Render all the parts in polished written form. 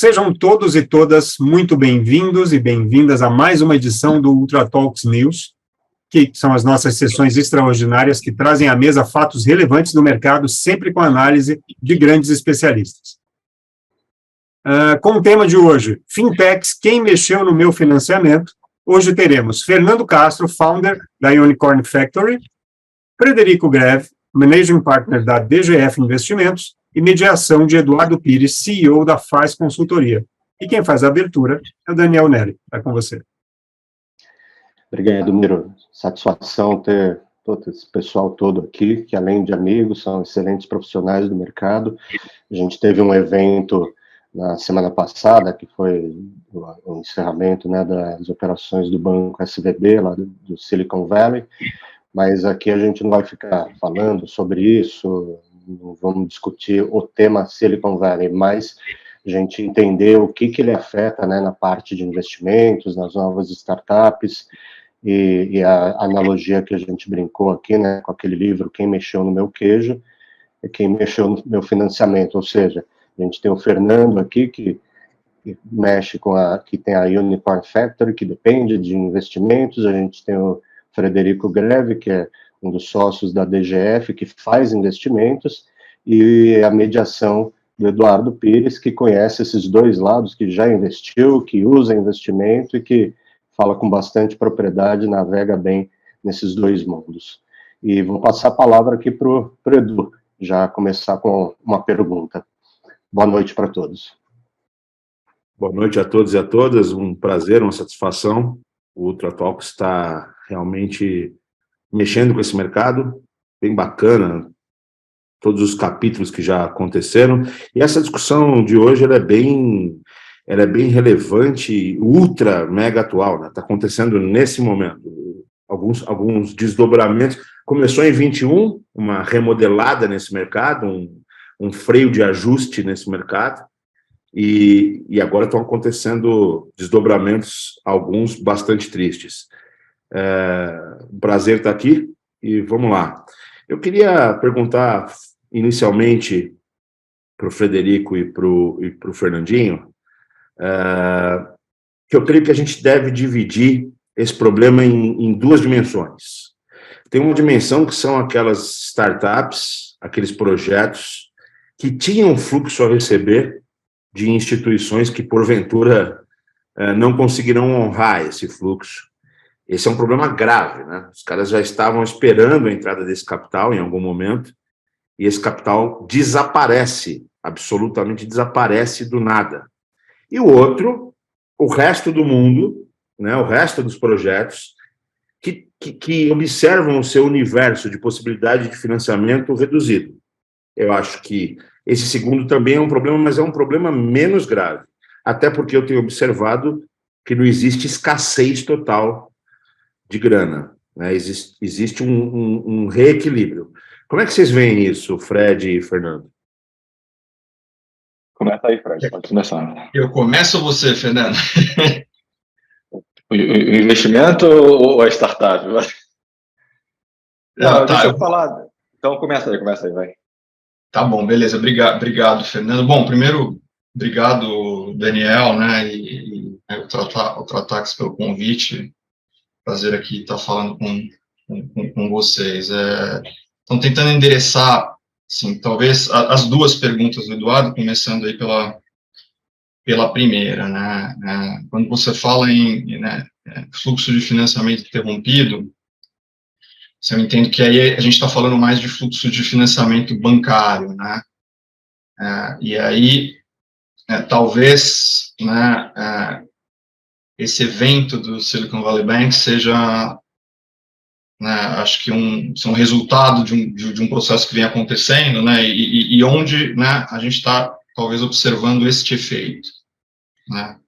Sejam todos e todas muito bem-vindos e bem-vindas a mais uma edição do Ultra Talks News, que são as nossas sessões extraordinárias que trazem à mesa fatos relevantes do mercado, sempre com análise de grandes especialistas. Com o tema de hoje, Fintechs, quem mexeu no meu financiamento? Hoje teremos Fernando Castro, founder da Unicorn Factory, Frederico Greve, Managing Partner da DGF Investimentos, e mediação de Eduardo Pires, CEO da Faz Consultoria. E quem faz a abertura é o Daniel Neri. Está com você. Obrigado, Miro. Satisfação ter todo esse pessoal todo aqui, que além de amigos, são excelentes profissionais do mercado. A gente teve um evento na semana passada, que foi o encerramento, né, das operações do banco SVB, lá do Silicon Valley, mas aqui a gente não vai ficar falando sobre isso, não vamos discutir o tema Silicon Valley, mas a gente entender o que ele afeta, né, na parte de investimentos, nas novas startups, e a analogia que a gente brincou aqui, né, com aquele livro, Quem Mexeu no Meu Queijo, é quem mexeu no meu financiamento, ou seja, a gente tem o Fernando aqui, que mexe que tem a Unicorn Factory, que depende de investimentos, a gente tem o Frederico Greve, que é um dos sócios da DGF, que faz investimentos, e a mediação do Eduardo Pires, que conhece esses dois lados, que já investiu, que usa investimento e que fala com bastante propriedade, navega bem nesses dois mundos. E vou passar a palavra aqui para o Edu, já começar com uma pergunta. Boa noite para todos. Boa noite a todos e a todas, um prazer, uma satisfação. O Ultra Talk está realmente mexendo com esse mercado, bem bacana, todos os capítulos que já aconteceram, e essa discussão de hoje ela é bem relevante, ultra, mega atual, né? Está acontecendo nesse momento, alguns desdobramentos, começou em 21, uma remodelada nesse mercado, um freio de ajuste nesse mercado, e agora estão acontecendo desdobramentos, alguns bastante tristes. Um prazer estar aqui e vamos lá. Eu queria perguntar inicialmente para o Frederico e para o Fernandinho, que eu creio que a gente deve dividir esse problema em duas dimensões. Tem uma dimensão que são aquelas startups, aqueles projetos que tinham fluxo a receber de instituições que, porventura, não conseguirão honrar esse fluxo. Esse é um problema grave, né? Os caras já estavam esperando a entrada desse capital em algum momento, e esse capital desaparece, absolutamente desaparece do nada. E o outro, o resto do mundo, né, o resto dos projetos, que observam o seu universo de possibilidade de financiamento reduzido. Eu acho que esse segundo também é um problema, mas é um problema menos grave, até porque eu tenho observado que não existe escassez total de grana, né? Existe um reequilíbrio. Como é que vocês veem isso, Fred e Fernando? Começa aí, Fred, pode começar. Eu começo ou você, Fernando? O investimento ou a startup? Não, deixa eu falar. Então começa aí, vai. Tá bom, beleza, obrigado, Fernando. Bom, primeiro, obrigado, Daniel, né, e o Tratax pelo convite. Prazer aqui estar falando com vocês. Estão tentando endereçar, assim, talvez as duas perguntas do Eduardo, começando aí pela primeira, né? Quando você fala em fluxo de financiamento interrompido, eu entendo que aí a gente está falando mais de fluxo de financiamento bancário, né? E aí, talvez, né, esse evento do Silicon Valley Bank seja, né, acho que um resultado de um processo que vem acontecendo, né, e onde, né, a gente está, talvez, observando este efeito, né,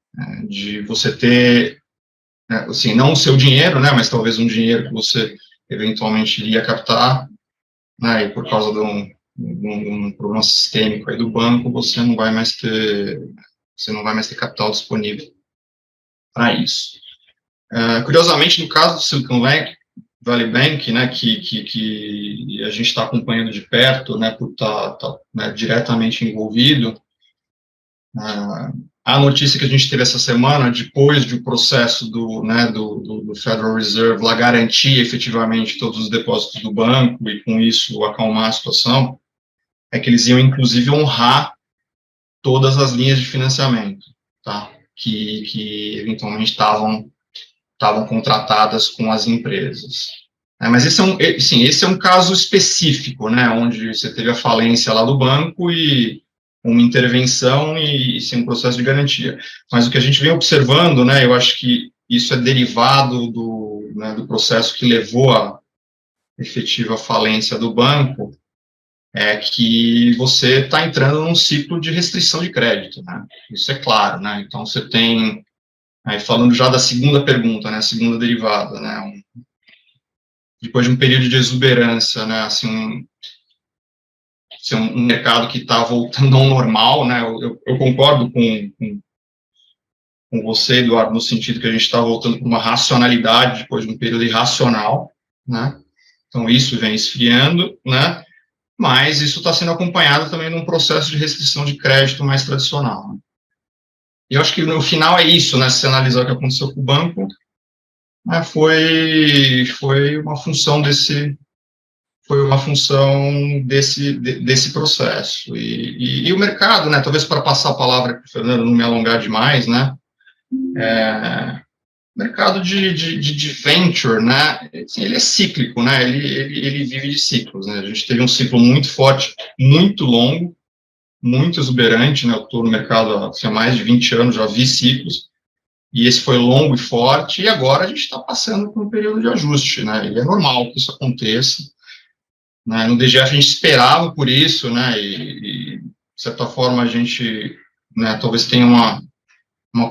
de você ter, assim, não o seu dinheiro, né, mas talvez um dinheiro que você eventualmente iria captar, né, e por causa de um problema sistêmico aí do banco, você não vai mais ter capital disponível para isso. Curiosamente, no caso do Silicon Valley Bank, né, que a gente está acompanhando de perto, né, por estar né, diretamente envolvido, a notícia que a gente teve essa semana, depois do processo do Federal Reserve lá garantir efetivamente todos os depósitos do banco e, com isso, acalmar a situação, é que eles iam, inclusive, honrar todas as linhas de financiamento, tá? Que eventualmente estavam contratadas com as empresas. Mas esse é um caso específico, né, onde você teve a falência lá do banco e uma intervenção e sim, um processo de garantia. Mas o que a gente vem observando, né, eu acho que isso é derivado do processo que levou à efetiva falência do banco, é que você está entrando num ciclo de restrição de crédito, né? Isso é claro, né? Então, você tem, aí falando já da segunda pergunta, né, a segunda derivada, né, depois de um período de exuberância, né, assim, um mercado que está voltando ao normal, né, eu concordo com você, Eduardo, no sentido que a gente está voltando para uma racionalidade depois de um período irracional, né, então isso vem esfriando, né, mas isso está sendo acompanhado também num processo de restrição de crédito mais tradicional. Né? E eu acho que no final é isso, né, se você analisar o que aconteceu com o banco, né, foi uma função desse processo. E o mercado, né, talvez para passar a palavra para o Fernando, não me alongar demais, né, mercado de venture, né, assim, ele é cíclico, né, ele vive de ciclos, né, a gente teve um ciclo muito forte, muito longo, muito exuberante, né, eu estou no mercado há mais de 20 anos, já vi ciclos, e esse foi longo e forte, e agora a gente está passando por um período de ajuste, né, e é normal que isso aconteça, né, no DGF a gente esperava por isso, né, e de certa forma a gente, né, talvez tenha uma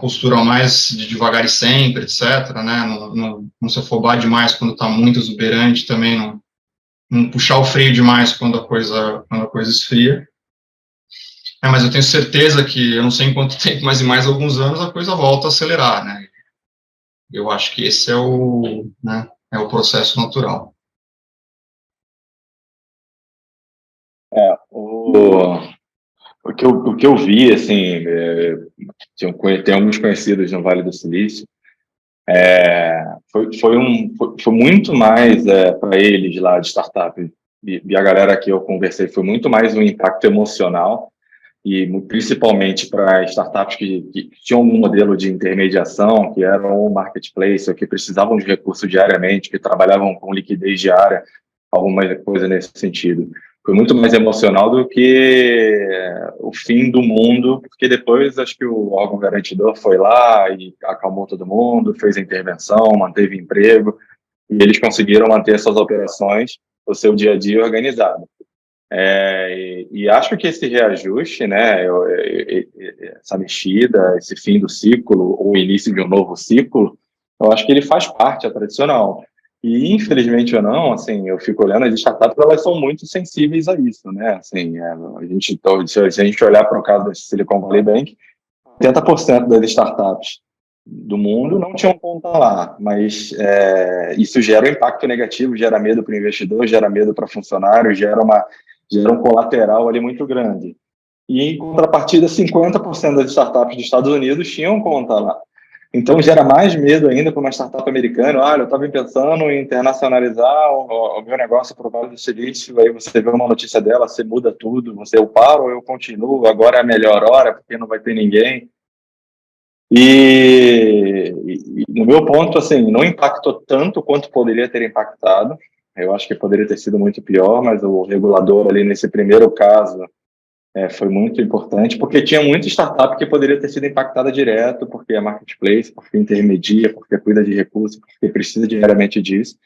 postura mais de devagar e sempre, etc., né, não se afobar demais quando está muito exuberante, também não puxar o freio demais quando a coisa esfria. Mas eu tenho certeza que, eu não sei em quanto tempo, mas em mais alguns anos a coisa volta a acelerar, né, eu acho que esse é o processo natural. O que eu vi, assim, tem alguns conhecidos no Vale do Silício, foi muito mais para eles lá de startup, e a galera que eu conversei, foi muito mais um impacto emocional, e principalmente para startups que tinham um modelo de intermediação, que eram um marketplace, ou que precisavam de recursos diariamente, que trabalhavam com liquidez diária, alguma coisa nesse sentido. Foi muito mais emocional do que o fim do mundo, porque depois acho que o órgão garantidor foi lá e acalmou todo mundo, fez a intervenção, manteve emprego, e eles conseguiram manter essas operações, o seu dia a dia organizado. E acho que esse reajuste, né, essa mexida, esse fim do ciclo, ou início de um novo ciclo, eu acho que ele faz parte, é tradicional. E, infelizmente ou não, assim, eu fico olhando, as startups, elas são muito sensíveis a isso, né? Assim, se a gente olhar para o caso da Silicon Valley Bank, 80% das startups do mundo não tinham conta lá, mas isso gera um impacto negativo, gera medo para o investidor, gera medo para funcionário, gera um colateral ali muito grande. E, em contrapartida, 50% das startups dos Estados Unidos tinham conta lá. Então, gera mais medo ainda para uma startup americana. Olha, eu estava pensando em internacionalizar o meu negócio para o Vale do Silício, aí você vê uma notícia dela, você muda tudo, eu paro ou eu continuo, agora é a melhor hora, porque não vai ter ninguém. E no meu ponto, assim, não impactou tanto quanto poderia ter impactado. Eu acho que poderia ter sido muito pior, mas o regulador ali nesse primeiro caso foi muito importante, porque tinha muita startup que poderia ter sido impactada direto, porque é marketplace, porque intermedia, porque cuida de recursos, porque precisa diariamente disso,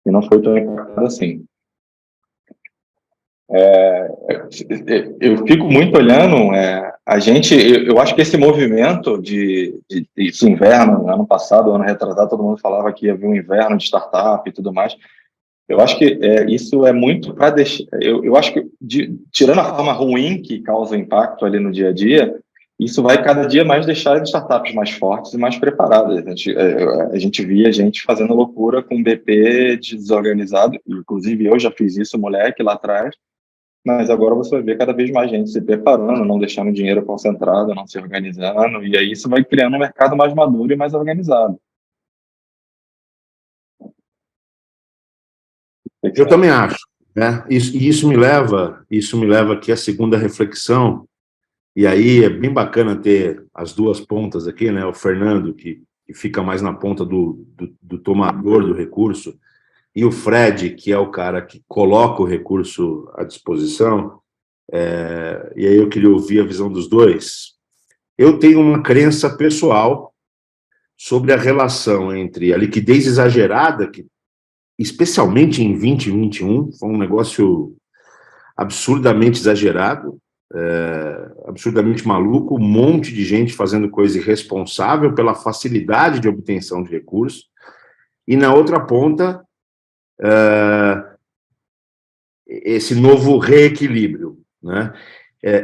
e não foi tão impactada assim. Eu fico muito olhando, eu acho que esse movimento esse inverno, ano passado, ano retrasado, todo mundo falava que ia haver um inverno de startup e tudo mais. Eu acho que isso é muito para deixar. Eu acho que, tirando a forma ruim que causa impacto ali no dia a dia, isso vai cada dia mais deixar as startups mais fortes e mais preparadas. A gente via gente fazendo loucura com BP desorganizado, inclusive eu já fiz isso, moleque, lá atrás, mas agora você vai ver cada vez mais gente se preparando, não deixando o dinheiro concentrado, não se organizando, e aí isso vai criando um mercado mais maduro e mais organizado. Eu também acho, né? Isso me leva aqui à segunda reflexão, e aí é bem bacana ter as duas pontas aqui, né? O Fernando, que fica mais na ponta do tomador do recurso, e o Fred, que é o cara que coloca o recurso à disposição. E aí eu queria ouvir a visão dos dois. Eu tenho uma crença pessoal sobre a relação entre a liquidez exagerada, que especialmente em 2021, foi um negócio absurdamente exagerado, absurdamente maluco, um monte de gente fazendo coisa irresponsável pela facilidade de obtenção de recursos, e na outra ponta, esse novo reequilíbrio, né?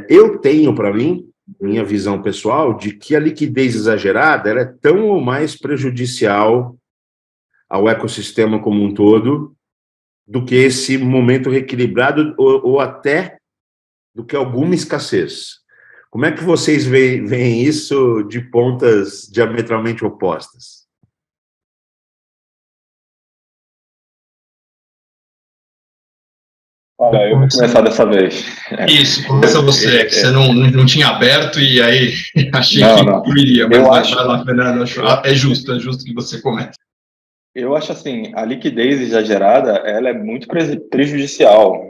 Eu tenho, para mim, minha visão pessoal, de que a liquidez exagerada ela é tão ou mais prejudicial ao ecossistema como um todo do que esse momento reequilibrado ou até do que alguma escassez. Como é que vocês veem isso de pontas diametralmente opostas? Olha, eu vou começar dessa vez. Isso, começa você, que você não tinha aberto e aí achei que iria, mas vai lá, Fernando, é justo que você comece. Eu acho assim, a liquidez exagerada, ela é muito prejudicial,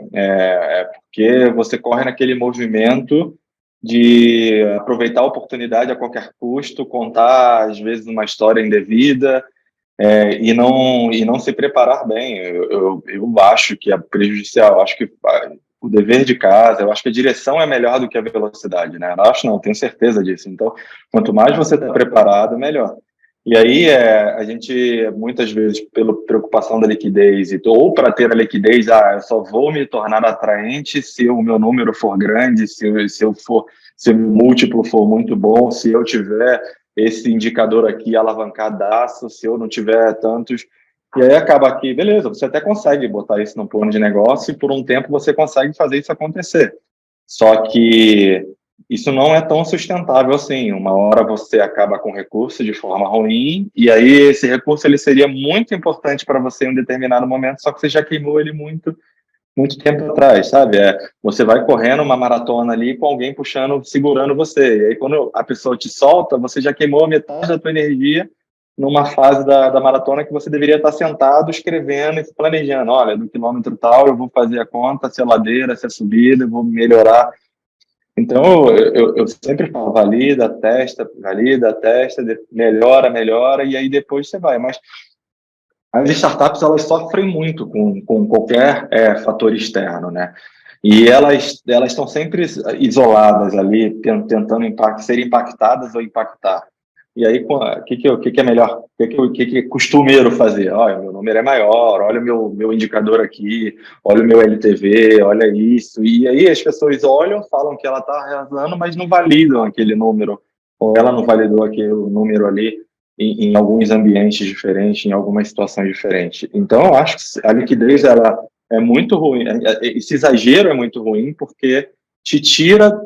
porque você corre naquele movimento de aproveitar a oportunidade a qualquer custo, contar, às vezes, uma história indevida, e não se preparar bem. Eu acho que é prejudicial, acho que o dever de casa, eu acho que a direção é melhor do que a velocidade, né? Eu acho não, tenho certeza disso. Então, quanto mais você está preparado, melhor. E aí, a gente, muitas vezes, pela preocupação da liquidez, ou para ter a liquidez, eu só vou me tornar atraente se o meu número for grande, se o múltiplo for muito bom, se eu tiver esse indicador aqui alavancadaço, se eu não tiver tantos. E aí acaba aqui, beleza, você até consegue botar isso no plano de negócio e por um tempo você consegue fazer isso acontecer. Só que isso não é tão sustentável assim. Uma hora você acaba com recurso de forma ruim, e aí esse recurso ele seria muito importante para você em um determinado momento, só que você já queimou ele muito tempo atrás, sabe? Você vai correndo uma maratona ali com alguém puxando, segurando você. E aí quando a pessoa te solta, você já queimou metade da tua energia numa fase da maratona que você deveria estar sentado, escrevendo e planejando. Olha, no quilômetro tal eu vou fazer a conta, se é ladeira, se é subida, eu vou melhorar. Então, eu sempre falo, valida, testa, melhora, e aí depois você vai. Mas as startups, elas sofrem muito com qualquer fator externo, né? E elas estão sempre isoladas ali, tentando ser impactadas ou impactar. E aí, o que é melhor? O que é costumeiro fazer? Olha, meu número é maior, olha o meu indicador aqui, olha o meu LTV, olha isso. E aí as pessoas olham, falam que ela está arrasando, mas não validam aquele número, ou ela não validou aquele número ali em alguns ambientes diferentes, em algumas situações diferentes. Então, eu acho que a liquidez ela é muito ruim. Esse exagero é muito ruim porque te tira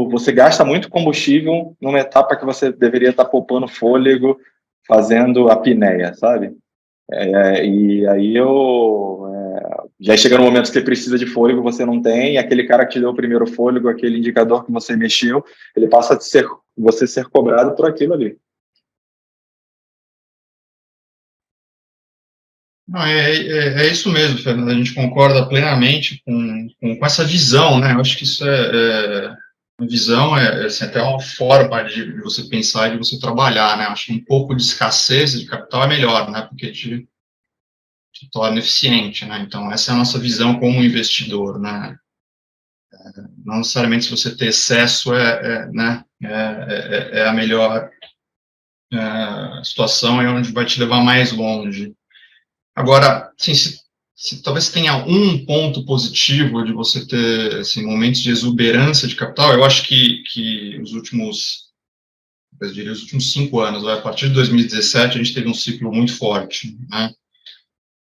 você gasta muito combustível numa etapa que você deveria estar poupando fôlego, fazendo apneia, sabe? E aí já chega no momento que você precisa de fôlego, você não tem, e aquele cara que te deu o primeiro fôlego, aquele indicador que você mexeu, ele passa a você ser cobrado por aquilo ali. Não, é isso mesmo, Fernando. A gente concorda plenamente com essa visão, né? Eu acho que isso uma visão, assim, até uma forma de você pensar e de você trabalhar, né? Eu acho que um pouco de escassez de capital é melhor, né? Porque te torna eficiente, né? Então, essa é a nossa visão como investidor, né? Não necessariamente se você ter excesso né? É a melhor situação, é onde vai te levar mais longe. Agora, assim, se talvez tenha um ponto positivo de você ter assim, momentos de exuberância de capital, eu acho que os últimos 5 anos, a partir de 2017, a gente teve um ciclo muito forte, né?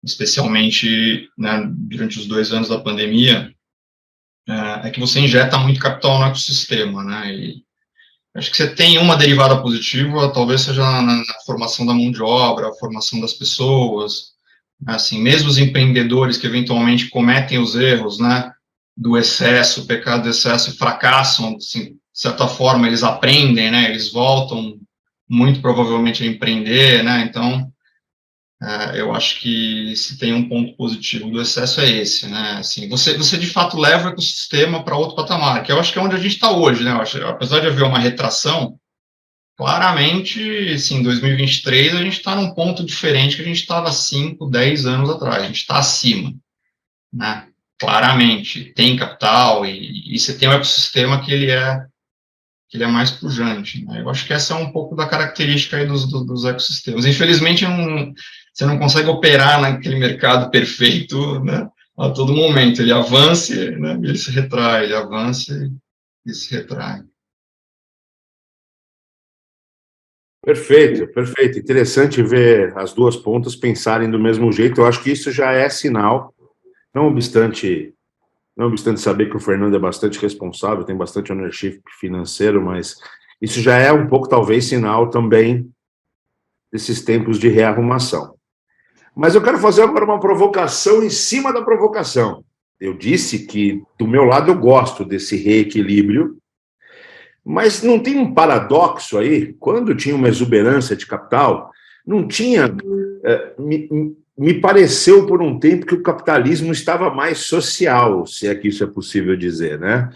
Especialmente, né, durante os 2 anos da pandemia, é que você injeta muito capital no ecossistema, né? E acho que você tem uma derivada positiva, talvez seja na formação da mão de obra, a formação das pessoas, assim, mesmo os empreendedores que eventualmente cometem os erros, né, do excesso, pecado do excesso, e fracassam, assim, de certa forma, eles aprendem, né, eles voltam muito provavelmente a empreender, né, então, eu acho que se tem um ponto positivo do excesso é esse, né, assim, você de fato leva o ecossistema para outro patamar, que eu acho que é onde a gente está hoje, né, eu acho, apesar de haver uma retração, claramente, assim, em 2023 a gente está num ponto diferente que a gente estava 5, 10 anos atrás, a gente está acima, né, claramente, tem capital e você tem um ecossistema que ele é mais pujante, né? Eu acho que essa é um pouco da característica aí dos ecossistemas. Infelizmente, você não consegue operar naquele mercado perfeito, né, a todo momento. Ele avança, né, e ele se retrai, ele avança e se retrai. Perfeito, perfeito. Interessante ver as duas pontas pensarem do mesmo jeito. Eu acho que isso já é sinal, não obstante saber que o Fernando é bastante responsável, tem bastante ownership financeiro, mas isso já é um pouco, talvez, sinal também desses tempos de rearrumação. Mas eu quero fazer agora uma provocação em cima da provocação. Eu disse que, do meu lado, eu gosto desse reequilíbrio, mas não tem um paradoxo aí? Quando tinha uma exuberância de capital, não tinha... me pareceu por um tempo que o capitalismo estava mais social, se é que isso é possível dizer, né?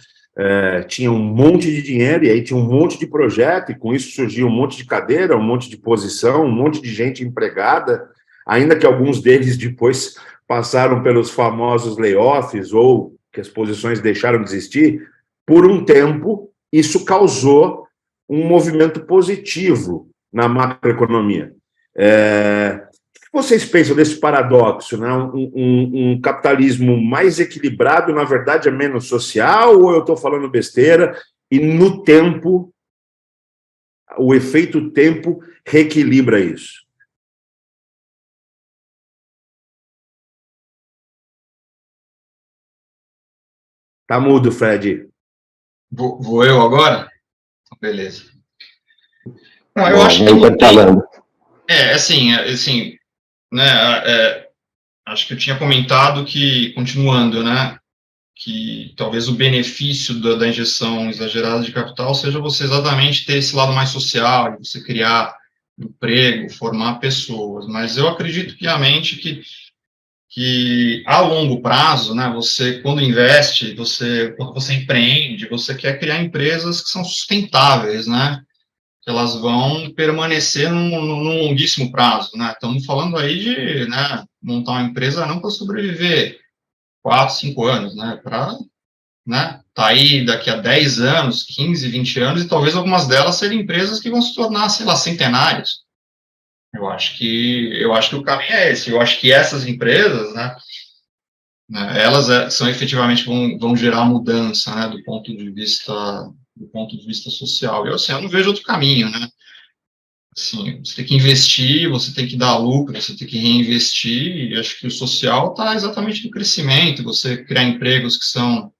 Tinha um monte de dinheiro, e aí tinha um monte de projeto, e com isso surgia um monte de cadeira, um monte de posição, um monte de gente empregada, ainda que alguns deles depois passaram pelos famosos layoffs, ou que as posições deixaram de existir, por um tempo, isso causou um movimento positivo na macroeconomia. O que vocês pensam desse paradoxo, né? Um capitalismo mais equilibrado, na verdade, é menos social, ou eu estou falando besteira? E no tempo, o efeito tempo reequilibra isso? Tá mudo, Fred. Vou eu agora? Beleza. Não, eu Bom, acho que vem não tem. falando. Assim, né? Acho que eu tinha comentado que, continuando, né? Que talvez o benefício da injeção exagerada de capital seja você exatamente ter esse lado mais social, você criar emprego, formar pessoas. Mas eu acredito piamente que a longo prazo, né, você, quando investe, quando você empreende, você quer criar empresas que são sustentáveis, né, que elas vão permanecer num longuíssimo prazo, né, estamos falando aí de, né, montar uma empresa não para sobreviver 4, 5 anos, né, para, né, tá aí daqui a 10 anos, 15, 20 anos, e talvez algumas delas serem empresas que vão se tornar, sei lá, centenários. Eu acho que o caminho é esse. Eu acho que essas empresas, né, elas são efetivamente vão gerar mudança, né, do ponto de vista social. Eu não vejo outro caminho, né? Assim, você tem que investir, você tem que dar lucro, você tem que reinvestir, e acho que o social está exatamente no crescimento, você criar empregos que são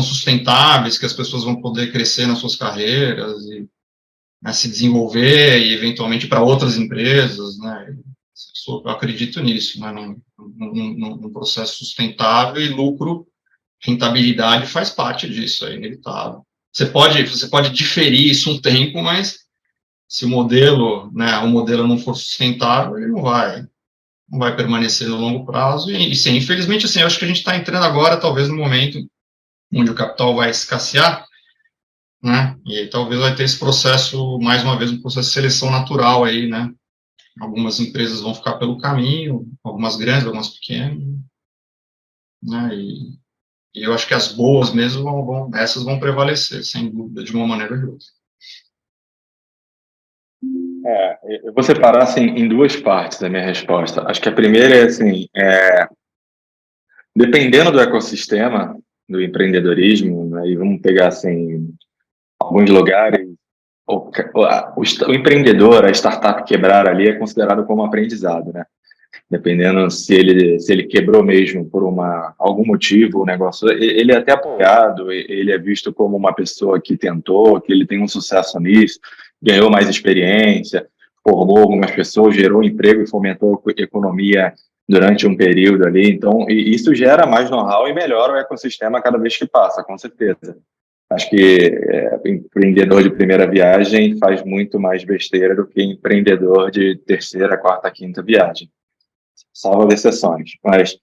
sustentáveis, que as pessoas vão poder crescer nas suas carreiras e, né, se desenvolver e eventualmente para outras empresas, né? Eu acredito nisso, né? Num processo sustentável, e lucro, rentabilidade faz parte disso, é inevitável. Você pode diferir isso um tempo, mas se o modelo não for sustentável, ele não vai permanecer no longo prazo. E sim, infelizmente, assim, eu acho que a gente está entrando agora, talvez, no momento onde o capital vai escassear, né? E talvez vai ter esse processo, mais uma vez, um processo de seleção natural aí, né? Algumas empresas vão ficar pelo caminho, algumas grandes, algumas pequenas, né? E eu acho que as boas mesmo essas vão prevalecer, sem dúvida, de uma maneira ou de outra. Eu vou separar assim, em duas partes da minha resposta. Acho que a primeira é assim, dependendo do ecossistema do empreendedorismo, né, e vamos pegar assim, alguns lugares, o empreendedor, a startup quebrar ali é considerado como aprendizado, né? dependendo se ele quebrou mesmo por algum motivo o negócio, ele é até apoiado, ele é visto como uma pessoa que tentou, que ele tem um sucesso nisso, ganhou mais experiência, formou algumas pessoas, gerou emprego e fomentou a economia durante um período ali. Então, isso gera mais know-how e melhora o ecossistema cada vez que passa, com certeza. Acho que empreendedor de primeira viagem faz muito mais besteira do que empreendedor de terceira, quarta, quinta viagem, salvo exceções. Mas,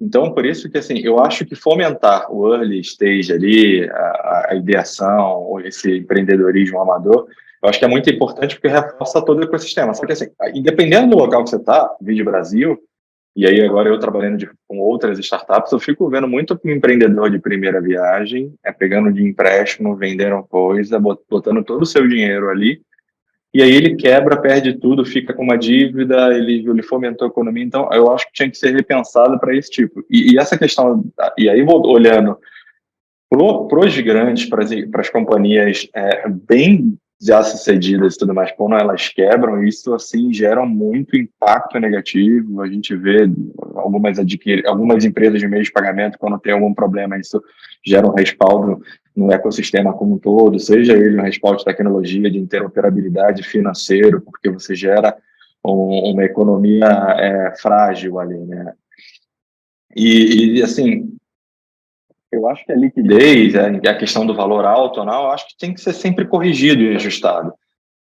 então, por isso que, assim, eu acho que fomentar o early stage ali, a ideação, ou esse empreendedorismo amador, eu acho que é muito importante porque reforça todo o ecossistema. Só que, assim, independendo do local que você está, vídeo Brasil, e aí agora eu trabalhando com outras startups, eu fico vendo muito empreendedor de primeira viagem, pegando de empréstimo, vendendo coisa, botando todo o seu dinheiro ali, e aí ele quebra, perde tudo, fica com uma dívida, ele fomentou a economia. Então, eu acho que tinha que ser repensado para esse tipo. E essa questão, e aí vou olhando para os grandes, para as companhias bem já sucedidas e tudo mais, quando elas quebram, isso assim gera muito impacto negativo. A gente vê algumas empresas de meio de pagamento, quando tem algum problema, isso gera um respaldo no ecossistema como um todo, seja ele um respaldo de tecnologia, de interoperabilidade financeiro, porque você gera uma economia frágil ali, né? E assim, eu acho que a liquidez, a questão do valor alto, não, eu acho que tem que ser sempre corrigido e ajustado,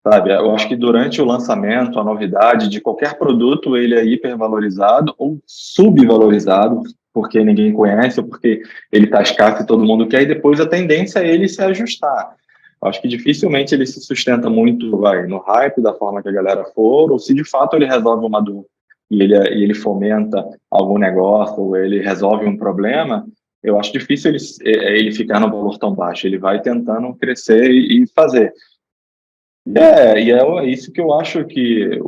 sabe? Eu acho que durante o lançamento, a novidade de qualquer produto, ele é hipervalorizado ou subvalorizado, porque ninguém conhece, ou porque ele está escasso e todo mundo quer, e depois a tendência é ele se ajustar. Eu acho que dificilmente ele se sustenta muito no hype da forma que a galera for, ou se de fato ele resolve uma dor e ele fomenta algum negócio, ou ele resolve um problema. Eu acho difícil ele ficar no valor tão baixo. Ele vai tentando crescer e fazer. É isso que eu acho que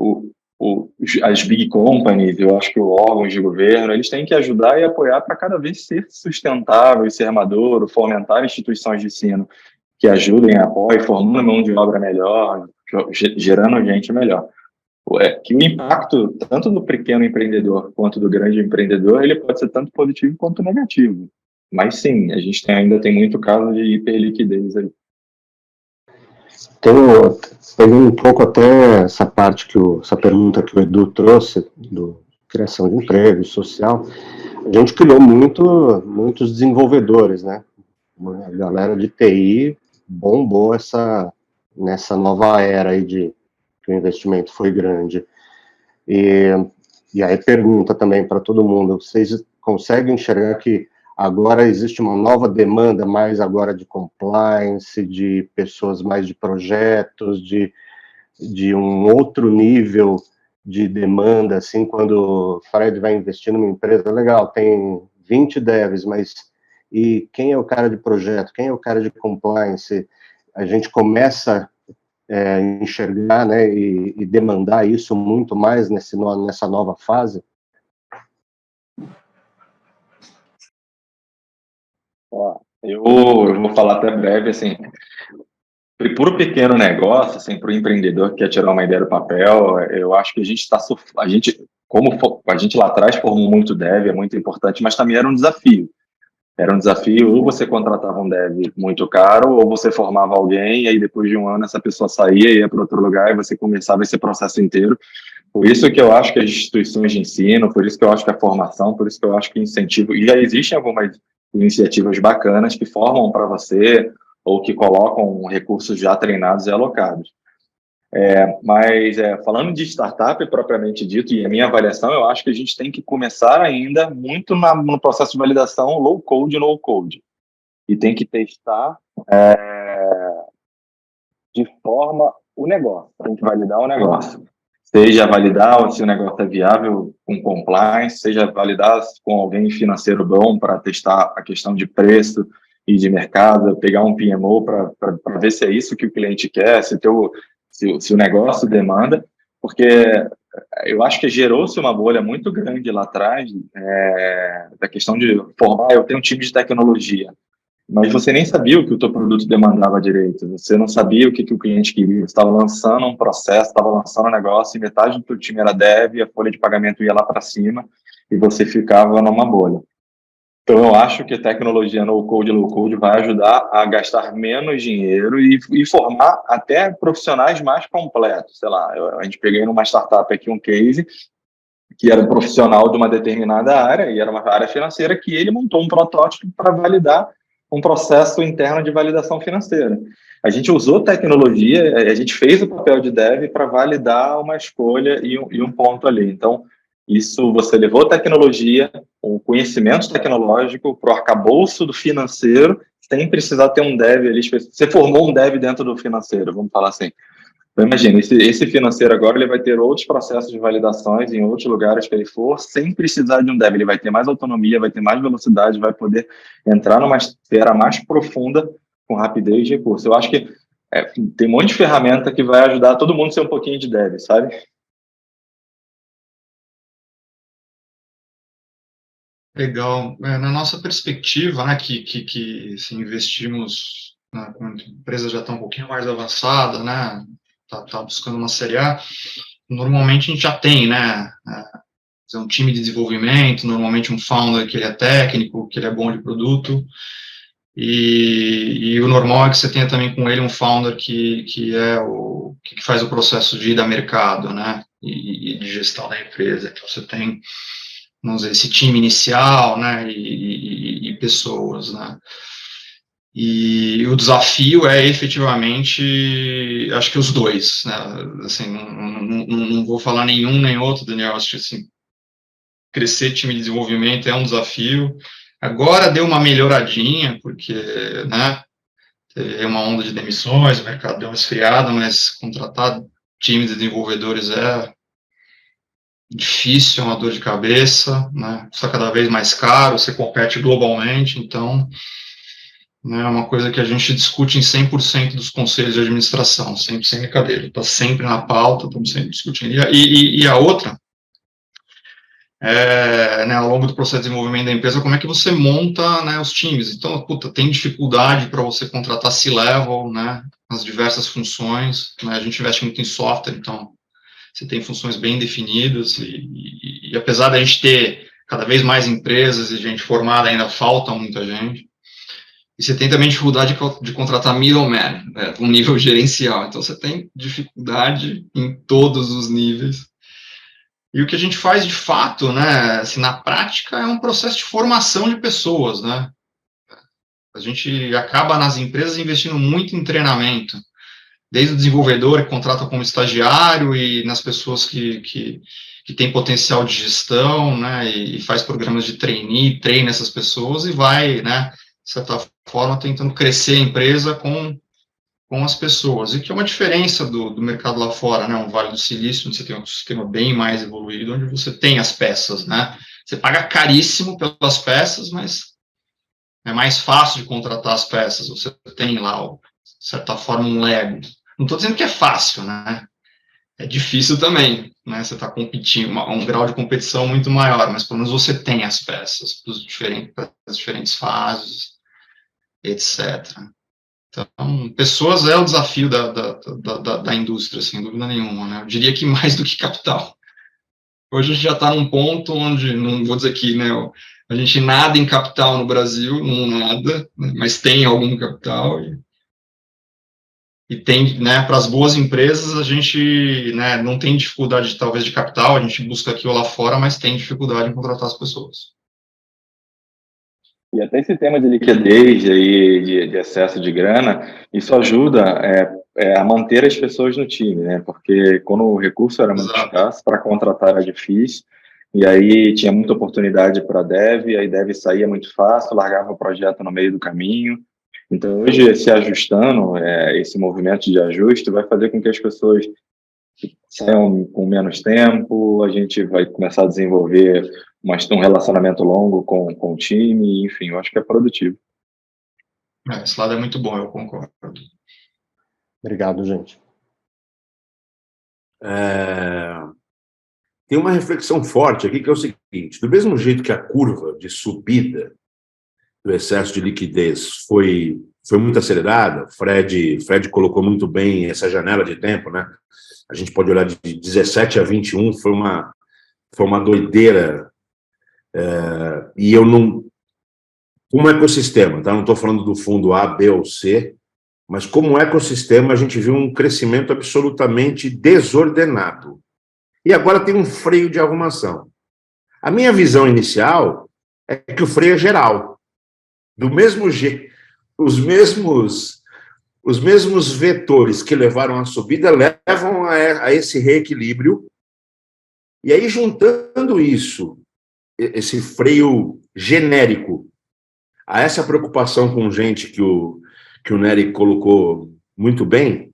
as big companies, eu acho que os órgãos de governo, eles têm que ajudar e apoiar para cada vez ser sustentável e ser maduro, fomentar instituições de ensino que ajudem, apoiem, formando mão de obra melhor, gerando gente melhor. Que o impacto, tanto do pequeno empreendedor quanto do grande empreendedor, ele pode ser tanto positivo quanto negativo. Mas sim, a gente ainda tem muito caso de hiperliquidez aí. Pegando um pouco até essa parte essa pergunta que o Edu trouxe, do criação de emprego, social, a gente criou muitos desenvolvedores, né? A galera de TI bombou nessa nova era aí que o investimento foi grande. E aí pergunta também para todo mundo, vocês conseguem enxergar que agora existe uma nova demanda, mais agora de compliance, de pessoas mais de projetos, de um outro nível de demanda, assim, quando o Fred vai investir numa empresa, legal, tem 20 devs, mas e quem é o cara de projeto, quem é o cara de compliance? A gente começa a enxergar, né, e demandar isso muito mais nessa nova fase? Eu vou falar até breve, assim, para o pequeno negócio, assim, para o empreendedor que quer tirar uma ideia do papel, eu acho que como a gente lá atrás formou muito dev, é muito importante, mas também era um desafio. Era um desafio, ou você contratava um dev muito caro, ou você formava alguém, e aí depois de um ano essa pessoa saía e ia para outro lugar, e você começava esse processo inteiro. Por isso que eu acho que as instituições de ensino, por isso que eu acho que a formação, por isso que eu acho que incentivo, e já existem algumas iniciativas bacanas que formam para você, ou que colocam recursos já treinados e alocados. Mas falando de startup propriamente dito, e a minha avaliação, eu acho que a gente tem que começar ainda muito no processo de validação low code e no code. E tem que testar de forma o negócio, tem que validar o negócio. Seja validar se o negócio é viável com compliance, seja validar com alguém financeiro bom para testar a questão de preço e de mercado, pegar um PMO para ver se é isso que o cliente quer, se o negócio demanda, porque eu acho que gerou-se uma bolha muito grande lá atrás da questão de formar, eu tenho um time de tecnologia, mas você nem sabia o que o teu produto demandava direito, você não sabia o que o cliente queria, você estava lançando um processo, estava lançando um negócio, e metade do teu time era dev, e a folha de pagamento ia lá para cima, e você ficava numa bolha. Então, eu acho que a tecnologia no-code e low-code vai ajudar a gastar menos dinheiro e formar até profissionais mais completos. Sei lá, a gente peguei numa startup aqui um case que era profissional de uma determinada área, e era uma área financeira, que ele montou um protótipo para validar um processo interno de validação financeira. A gente usou tecnologia, a gente fez o papel de dev para validar uma escolha e um ponto ali. Então, isso você levou tecnologia, o conhecimento tecnológico para o arcabouço do financeiro, sem precisar ter um dev ali. Você formou um dev dentro do financeiro, vamos falar assim. Então, imagina, esse financeiro agora ele vai ter outros processos de validações em outros lugares que ele for, sem precisar de um dev. Ele vai ter mais autonomia, vai ter mais velocidade, vai poder entrar numa esfera mais profunda com rapidez e recurso. Eu acho que tem um monte de ferramenta que vai ajudar todo mundo a ser um pouquinho de dev, sabe? Legal. Na nossa perspectiva, né, que se investimos, né, quando a empresa já está um pouquinho mais avançada, né, tá buscando uma série A, normalmente a gente já tem, né, um time de desenvolvimento, normalmente um founder que ele é técnico, que ele é bom de produto, e o normal é que você tenha também com ele um founder que faz o processo de ida a mercado, né, e de gestão da empresa. Então, você tem, vamos dizer, esse time inicial, né, e pessoas, né. E o desafio é efetivamente, acho que os dois, né, assim, não vou falar nenhum nem outro, Daniel, acho que assim, crescer time de desenvolvimento é um desafio. Agora deu uma melhoradinha, porque, né, teve uma onda de demissões, o mercado deu uma esfriada, mas contratar time de desenvolvedores é difícil, é uma dor de cabeça, né, custa cada vez mais caro, você compete globalmente, então, né, é uma coisa que a gente discute em 100% dos conselhos de administração, sempre sem brincadeira, está sempre na pauta, estamos sempre discutindo. E a outra, né, ao longo do processo de desenvolvimento da empresa, como é que você monta, né, os times. Então, tem dificuldade para você contratar C-level, né, nas diversas funções, né, a gente investe muito em software, então você tem funções bem definidas, e apesar da gente ter cada vez mais empresas e gente formada, ainda falta muita gente. E você tem também dificuldade de contratar middleman, né, um nível gerencial. Então, você tem dificuldade em todos os níveis. E o que a gente faz de fato, né, assim, na prática, é um processo de formação de pessoas, né. A gente acaba nas empresas investindo muito em treinamento, desde o desenvolvedor que contrata como estagiário e nas pessoas que têm potencial de gestão, né, e faz programas de trainee, treina essas pessoas e vai, né, de certa forma, tentando crescer a empresa com as pessoas, e que é uma diferença do mercado lá fora, né, um Vale do Silício, onde você tem um sistema bem mais evoluído, onde você tem as peças, né, você paga caríssimo pelas peças, mas é mais fácil de contratar as peças, você tem lá, de certa forma, um Lego. Não estou dizendo que é fácil, né, é difícil também, né, você está competindo, um grau de competição muito maior, mas pelo menos você tem as peças, para as diferentes fases, etc. Então, pessoas é o desafio da indústria, sem dúvida nenhuma, né? Eu diria que mais do que capital. Hoje a gente já está num ponto onde, não vou dizer que, né, a gente nada em capital no Brasil, não nada, né, mas tem algum capital, e tem, né, para as boas empresas, a gente, né, não tem dificuldade, talvez, de capital, a gente busca aqui ou lá fora, mas tem dificuldade em contratar as pessoas. E até esse tema de liquidez e de excesso de grana, isso ajuda a manter as pessoas no time, né? Porque quando o recurso era muito escasso, para contratar era difícil, e aí tinha muita oportunidade para dev, aí dev saía muito fácil, largava o projeto no meio do caminho. Então, hoje, se ajustando, esse movimento de ajuste vai fazer com que as pessoas saiam com menos tempo, a gente vai começar a desenvolver um relacionamento longo com o time, enfim, eu acho que é produtivo. Esse lado é muito bom, eu concordo. Obrigado, gente. Tem uma reflexão forte aqui, que é o seguinte: do mesmo jeito que a curva de subida do excesso de liquidez foi muito acelerada. O Fred colocou muito bem essa janela de tempo, né? A gente pode olhar de 17 a 21, foi uma doideira. E eu não... Como ecossistema, tá? Não estou falando do fundo A, B ou C, mas como ecossistema a gente viu um crescimento absolutamente desordenado. E agora tem um freio de arrumação. A minha visão inicial é que o freio é geral. Do mesmo jeito, os mesmos vetores que levaram à subida levam a esse reequilíbrio. E aí, juntando isso, esse freio genérico, a essa preocupação com gente que o Nery colocou muito bem,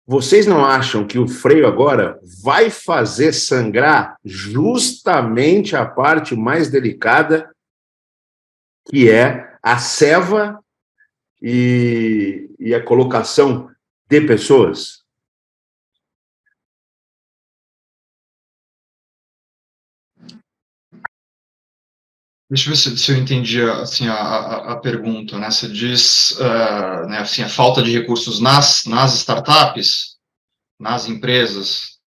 vocês não acham que o freio agora vai fazer sangrar justamente a parte mais delicada, que é a ceva e a colocação de pessoas? Deixa eu ver se eu entendi assim, a pergunta, né? Você diz, né, assim, a falta de recursos nas startups, nas empresas.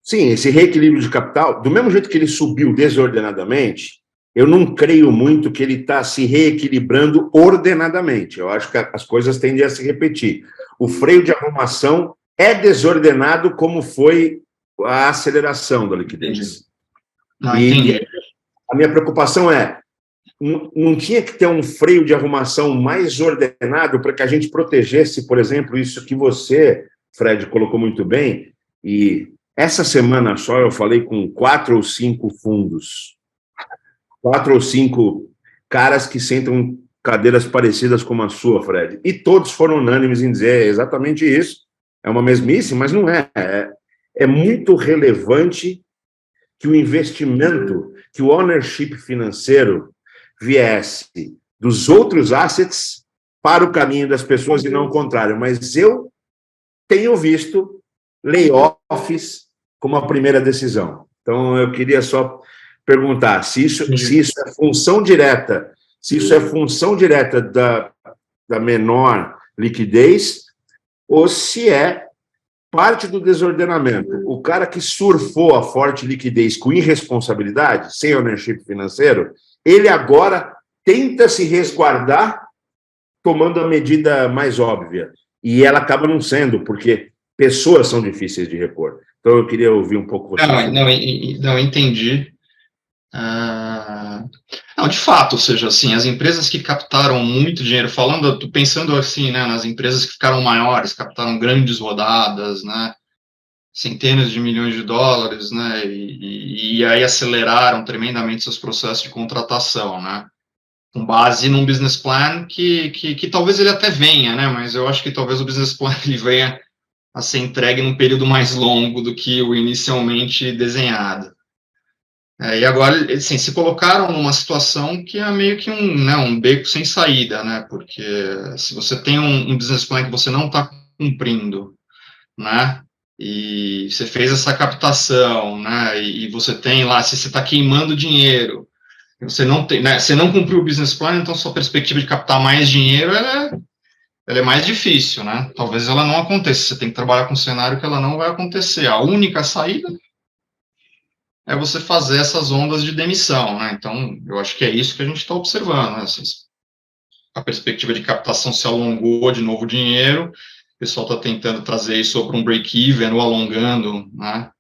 Sim, esse reequilíbrio de capital, do mesmo jeito que ele subiu desordenadamente, eu não creio muito que ele está se reequilibrando ordenadamente. Eu acho que as coisas tendem a se repetir. O freio de arrumação é desordenado como foi a aceleração da liquidez. Não, entendi. A minha preocupação é, não tinha que ter um freio de arrumação mais ordenado para que a gente protegesse, por exemplo, isso que você, Fred, colocou muito bem, e essa semana só eu falei com 4 ou 5 fundos, 4 ou 5 caras que sentam em cadeiras parecidas com a sua, Fred, e todos foram unânimes em dizer exatamente isso. É uma mesmice, mas não é. É muito relevante que o investimento, que o ownership financeiro viesse dos outros assets para o caminho das pessoas e não o contrário. Mas eu tenho visto layoffs como a primeira decisão. Então, eu queria só perguntar se isso é função direta, da menor liquidez ou se é parte do desordenamento. O cara que surfou a forte liquidez com irresponsabilidade, sem ownership financeiro, ele agora tenta se resguardar tomando a medida mais óbvia. E ela acaba não sendo, porque pessoas são difíceis de repor. Então, eu queria ouvir um pouco você. Não, entendi. Não, de fato, ou seja, assim, as empresas que captaram muito dinheiro, pensando assim, né, nas empresas que ficaram maiores, captaram grandes rodadas, né, centenas de milhões de dólares, né, e aí aceleraram tremendamente seus processos de contratação, né, com base num business plan que talvez ele até venha, né, mas eu acho que talvez o business plan ele venha a ser entregue num período mais longo do que o inicialmente desenhado. E agora, assim, se colocaram numa situação que é meio que um beco sem saída, né? Porque se você tem um business plan que você não está cumprindo, né? E você fez essa captação, né? E você tem lá, se você está queimando dinheiro, você não tem, né? Você não cumpriu o business plan, então sua perspectiva de captar mais dinheiro ela é mais difícil, né? Talvez ela não aconteça. Você tem que trabalhar com um cenário que ela não vai acontecer. A única saída é você fazer essas ondas de demissão, né? Então, eu acho que é isso que a gente está observando, né? Assim, a perspectiva de captação se alongou de novo dinheiro, o pessoal está tentando trazer isso para um break-even ou alongando, né?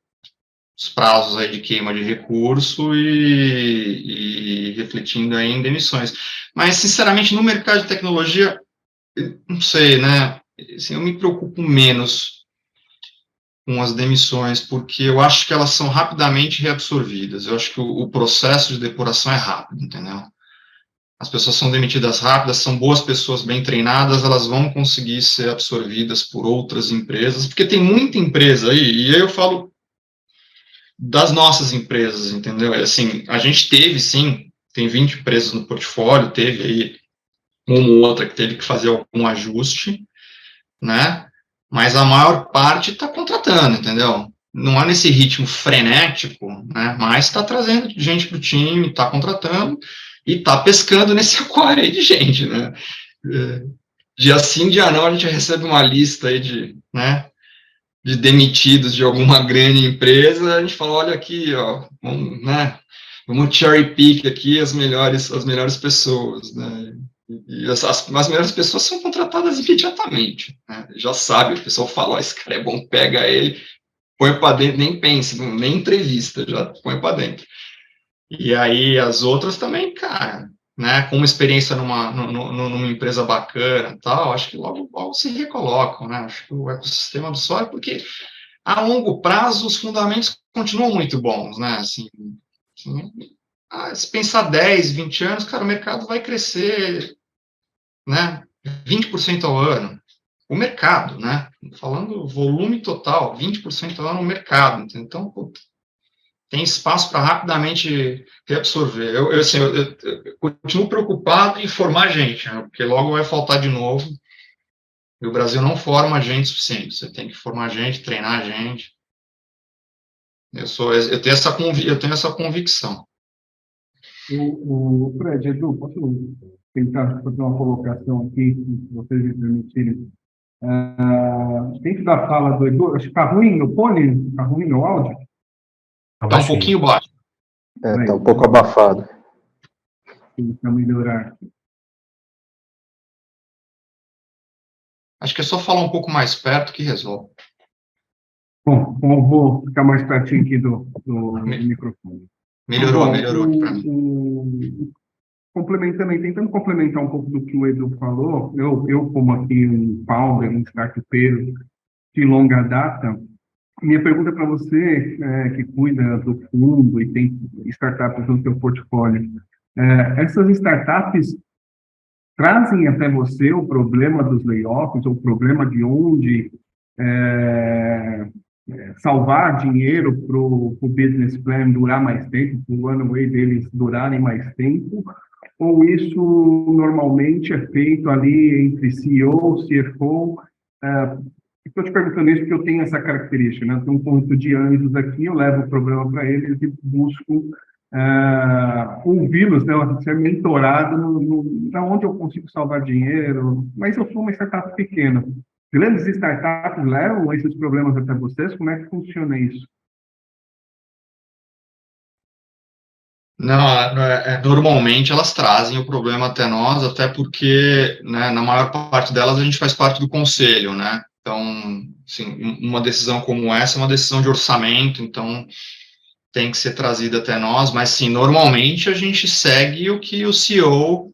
Os prazos aí de queima de recurso e refletindo aí em demissões. Mas, sinceramente, no mercado de tecnologia, não sei, né? Assim, eu me preocupo menos com as demissões, porque eu acho que elas são rapidamente reabsorvidas. Eu acho que o processo de depuração é rápido, entendeu? As pessoas são demitidas rápidas, são boas pessoas bem treinadas, elas vão conseguir ser absorvidas por outras empresas, porque tem muita empresa aí, e aí eu falo das nossas empresas, entendeu? Assim, a gente teve, sim, tem 20 empresas no portfólio, teve aí uma ou outra que teve que fazer algum ajuste, né? Mas a maior parte está contratando, entendeu? não é nesse ritmo frenético, né, mas está trazendo gente para o time, está contratando e está pescando nesse aquário aí de gente, né? Dia sim, dia não, a gente recebe uma lista aí de demitidos de alguma grande empresa, a gente fala, olha aqui, ó, vamos cherry pick aqui as melhores pessoas, né? E as melhores pessoas são contratadas imediatamente, né? Já sabe, o pessoal fala, ó, esse cara é bom, pega ele, põe para dentro, nem pense, nem entrevista, já põe para dentro. E aí as outras também, cara, né, com uma experiência numa empresa bacana e tal, acho que logo se recolocam, né? Acho que o ecossistema absorve, porque a longo prazo os fundamentos continuam muito bons, né? Assim, se pensar 10, 20 anos, cara, o mercado vai crescer, né, 20% ao ano. O mercado, né? Falando volume total, 20% ao ano no mercado. Então, tem espaço para rapidamente reabsorver. Eu continuo preocupado em formar gente, né, porque logo vai faltar de novo. E o Brasil não forma gente suficiente. Você tem que formar gente, treinar gente. Eu tenho essa convicção. O Fred, Edu, posso tentar fazer uma colocação aqui, se vocês me permitirem? Dentro da fala do Edu, acho que está ruim o fone? Está ruim o áudio? Está um pouquinho baixo. Está um pouco abafado. Para melhorar. Acho que é só falar um pouco mais perto que resolve. Bom, eu vou ficar mais pertinho aqui do microfone. Melhorou Bom, aqui para mim. Tentando complementar um pouco do que o Edu falou, eu como aqui um founder, um startupeiro de longa data, minha pergunta para você, que cuida do fundo e tem startups no seu portfólio, essas startups trazem até você o problema dos layoffs, ou o problema de onde salvar dinheiro para o business plan durar mais tempo, para o runway deles durarem mais tempo, ou isso normalmente é feito ali entre CEO, CFO? Estou te perguntando isso porque eu tenho essa característica, né? Eu tenho um conjunto de anjos aqui, eu levo o problema para eles e busco ouvi-los, né? Ser mentorado para onde eu consigo salvar dinheiro, mas eu sou uma startup pequena. Grandes startups levam esses problemas até vocês? Como é que funciona isso? Não, normalmente elas trazem o problema até nós, até porque, né, na maior parte delas a gente faz parte do conselho, né? Então, assim, uma decisão como essa é uma decisão de orçamento, então tem que ser trazida até nós, mas sim, normalmente a gente segue o que o CEO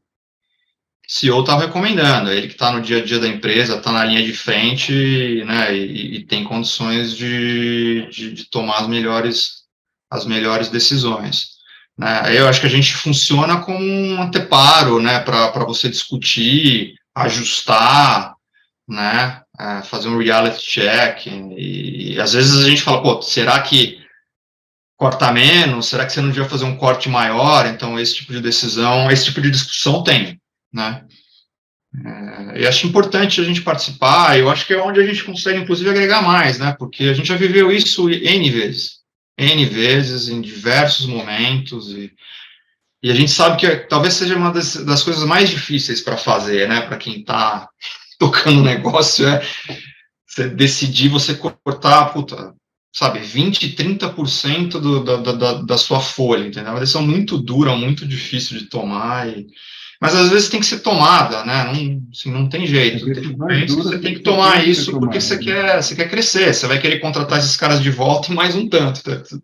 está recomendando, ele que está no dia a dia da empresa, está na linha de frente, né, e tem condições de tomar as melhores decisões. Né? Eu acho que a gente funciona como um anteparo, né, para você discutir, ajustar, né, fazer um reality check, e às vezes a gente fala, pô, será que cortar menos? Será que você não devia fazer um corte maior? Então, esse tipo de decisão, esse tipo de discussão tem, né? Eu acho importante a gente participar, eu acho que é onde a gente consegue, inclusive, agregar mais, né? Porque a gente já viveu isso N vezes, em diversos momentos, e a gente sabe que talvez seja uma das coisas mais difíceis para fazer, né? Para quem está tocando o negócio, você decidir, você cortar, sabe, 20%, 30% da sua folha, entendeu? É uma decisão muito dura, muito difícil de tomar, mas às vezes tem que ser tomada, né? Não tem jeito. Você tem que tomar isso porque você quer crescer, você vai querer contratar esses caras de volta e mais um tanto. Precisa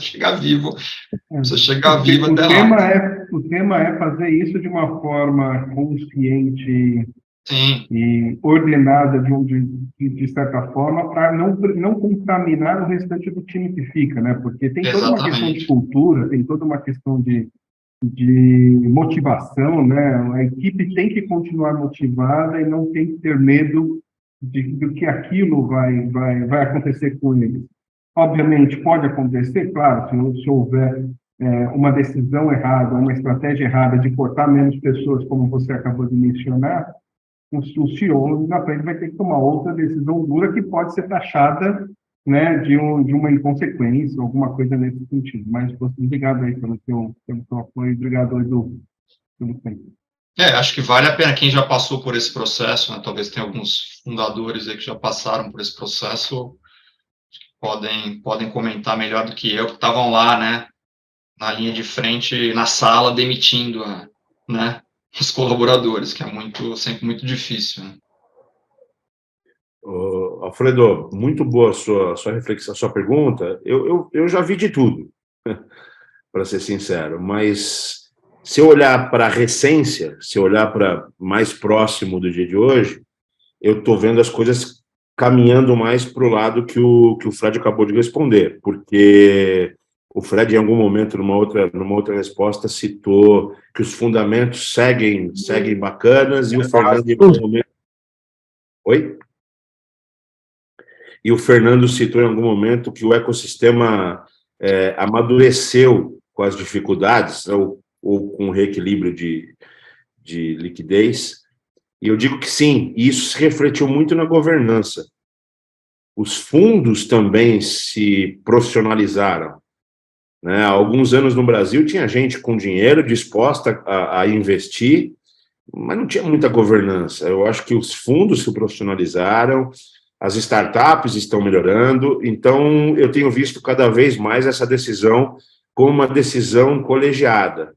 chegar vivo. Precisa chegar vivo até lá. O tema é fazer isso de uma forma consciente. Sim. E ordenada de certa forma, para não contaminar o restante do time que fica, né? Porque tem toda uma questão de cultura, tem toda uma questão de motivação, né? A equipe tem que continuar motivada e não tem que ter medo do que aquilo vai acontecer com eles. Obviamente, pode acontecer, claro, se houver uma decisão errada, uma estratégia errada de cortar menos pessoas, como você acabou de mencionar, o CEO na frente vai ter que tomar outra decisão dura que pode ser taxada né, de uma inconsequência, alguma coisa nesse sentido. Mas obrigado aí pelo seu apoio, obrigado, Edu, pelo tempo. Acho que vale a pena quem já passou por esse processo, né? Talvez tenha alguns fundadores aí que já passaram por esse processo, podem comentar melhor do que eu, que estavam lá, né, na linha de frente, na sala, demitindo, né, os colaboradores, que é sempre muito difícil, né? Alfredo, muito boa a sua reflexão, a sua pergunta. Eu já vi de tudo, para ser sincero, mas se eu olhar para a recência, se eu olhar para mais próximo do dia de hoje, eu estou vendo as coisas caminhando mais para o lado que o Fred acabou de responder, porque o Fred, em algum momento, numa outra resposta, citou que os fundamentos seguem bacanas, e o Fernando, em algum momento... Oi? E o Fernando citou em algum momento que o ecossistema amadureceu com as dificuldades, ou com o reequilíbrio de liquidez. E eu digo que sim, e isso se refletiu muito na governança. Os fundos também se profissionalizaram, né? Há alguns anos no Brasil tinha gente com dinheiro disposta a investir, mas não tinha muita governança. Eu acho que os fundos se profissionalizaram, as startups estão melhorando, então eu tenho visto cada vez mais essa decisão como uma decisão colegiada.